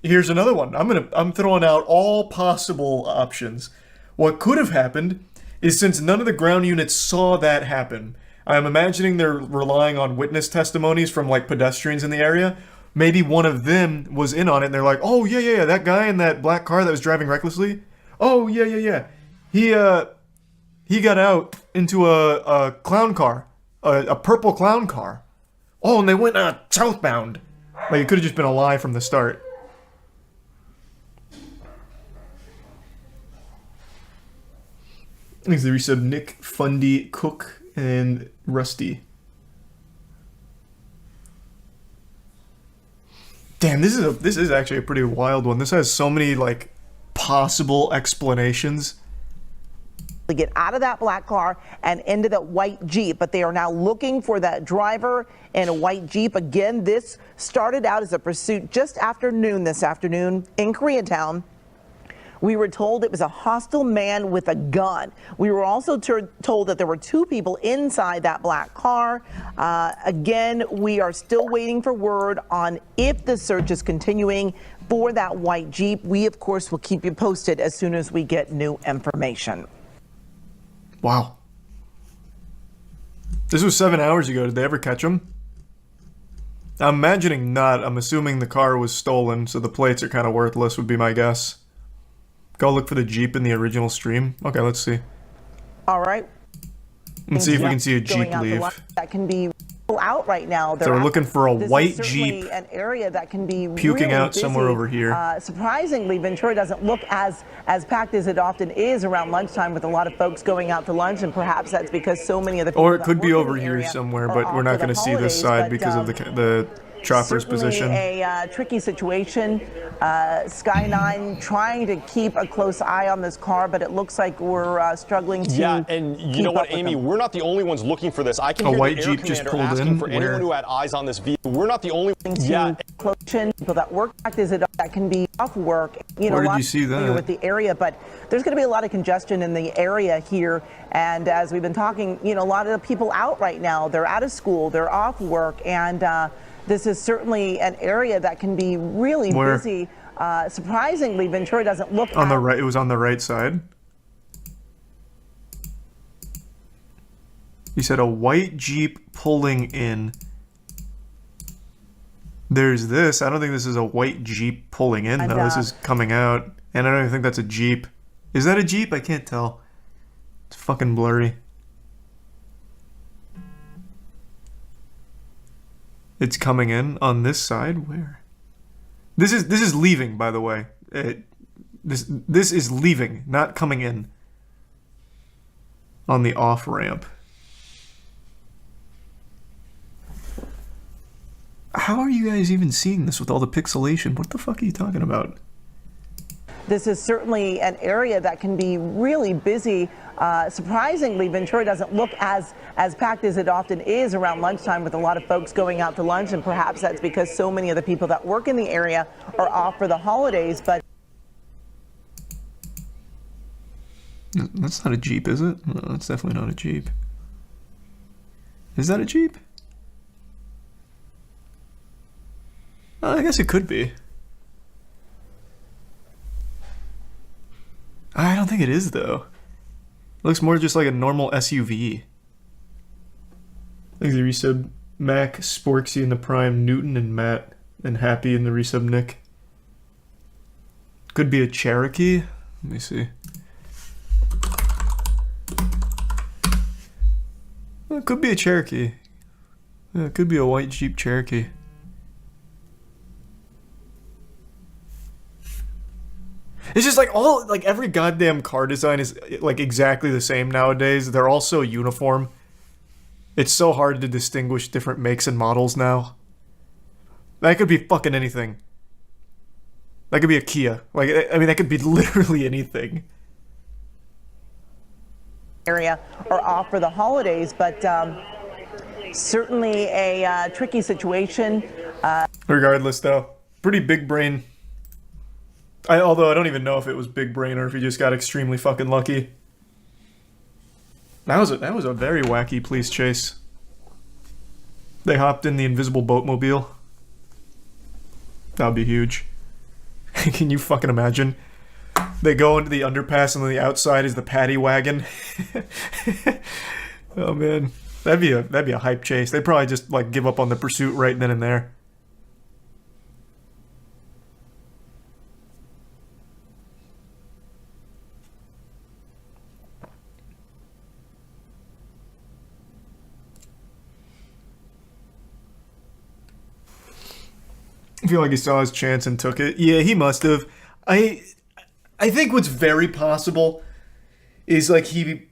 Here's another one. I'm throwing out all possible options. What could have happened is, since none of the ground units saw that happen, I'm imagining they're relying on witness testimonies from, like, pedestrians in the area. Maybe one of them was in on it and they're like, oh, yeah, that guy in that black car that was driving recklessly? Oh, yeah. He got out into a clown car, a purple clown car. Oh, and they went southbound. Like, it could have just been a lie from the start. Thanks to the resub Nick, Fundy, Cook, and Rusty. Damn, this is actually a pretty wild one. This has so many, like, possible explanations. To get out of that black car and into that white Jeep, but they are now looking for that driver in a white Jeep. Again, this started out as a pursuit just after noon this afternoon in Koreatown. We were told it was a hostile man with a gun. We were also told that there were two people inside that black car. Again, we are still waiting for word on if the search is continuing for that white Jeep. We, of course, will keep you posted as soon as we get new information. Wow. This was 7 hours ago. Did they ever catch him? I'm imagining not. I'm assuming the car was stolen, so the plates are kind of worthless, would be my guess. Go look for the Jeep in the original stream. Okay, let's see. All right. Let's see if we can see a Jeep leave. That can be out right now. So we're looking for a white Jeep. An area that can be puking really out busy. somewhere over here. Surprisingly, Ventura doesn't look as packed as it often is around lunchtime, with a lot of folks going out to lunch, and perhaps that's because so many of the people. Or it could be over here somewhere, but we're not going to see this side because of the chopper's position. A tricky situation. Sky9 trying to keep a close eye on this car, but it looks like we're struggling to. Yeah, and you know what, Amy? We're not the only ones looking for this. I can hear white the air Jeep just commander pulled asking in. for anyone who had eyes on this vehicle. We're not the only ones. Yeah, people that work is it that can be off work. You know, where did you see that? With the area, but there's going to be a lot of congestion in the area here. And as we've been talking, you know, a lot of the people out right now. They're out of school, they're off work, and this is certainly an area that can be really busy. Surprisingly, Ventura doesn't look on the right. It was on the right side. You said a white Jeep pulling in. There's this. I don't think this is a white Jeep pulling in, though. This is coming out. And I don't even think that's a Jeep. Is that a Jeep? I can't tell. It's fucking blurry. It's coming in on this side. Where? This is leaving, by the way. This is leaving, not coming in. On the off ramp. How are you guys even seeing this with all the pixelation? What the fuck are you talking about? This is certainly an area that can be really busy. Surprisingly, Ventura doesn't look as packed as it often is around lunchtime, with a lot of folks going out to lunch, and perhaps that's because so many of the people that work in the area are off for the holidays. But that's not a Jeep, is it? No, that's definitely not a Jeep. Is that a Jeep? I guess it could be. I don't think it is, though. It looks more just like a normal SUV. Thanks to the resub Mac, Sporksy in the Prime, Newton and Matt, and Happy in the resub Nick. Could be a Cherokee. Let me see. It could be a Cherokee. Yeah, it could be a white Jeep Cherokee. It's just like every goddamn car design is like exactly the same nowadays. They're all so uniform. It's so hard to distinguish different makes and models now. That could be fucking anything. That could be a Kia. Like, I mean, that could be literally anything. Area are off for the holidays, but certainly a tricky situation. Regardless, though, pretty big brain. Although I don't even know if it was big brain or if he just got extremely fucking lucky. That was a very wacky police chase. They hopped in the invisible boatmobile. That would be huge. Can you fucking imagine? They go into the underpass and on the outside is the paddy wagon. Oh man, that'd be a hype chase. They'd probably just like give up on the pursuit right then and there. I feel like he saw his chance and took it. Yeah, he must have. I think what's very possible is like he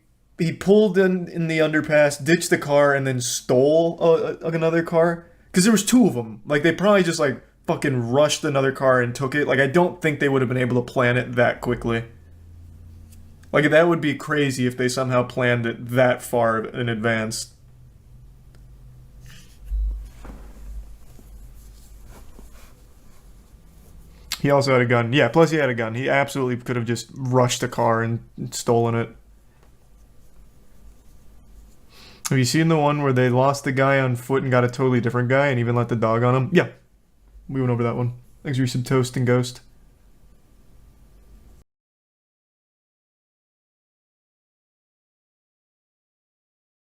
pulled in the underpass, ditched the car, and then stole another car. Because there was two of them. Like, they probably just like fucking rushed another car and took it. Like, I don't think they would have been able to plan it that quickly. Like, that would be crazy if they somehow planned it that far in advance. He also had a gun. Yeah, plus he had a gun. He absolutely could have just rushed a car and stolen it. Have you seen the one where they lost the guy on foot and got a totally different guy and even let the dog on him? Yeah. We went over that one. Thanks for some toast and ghost.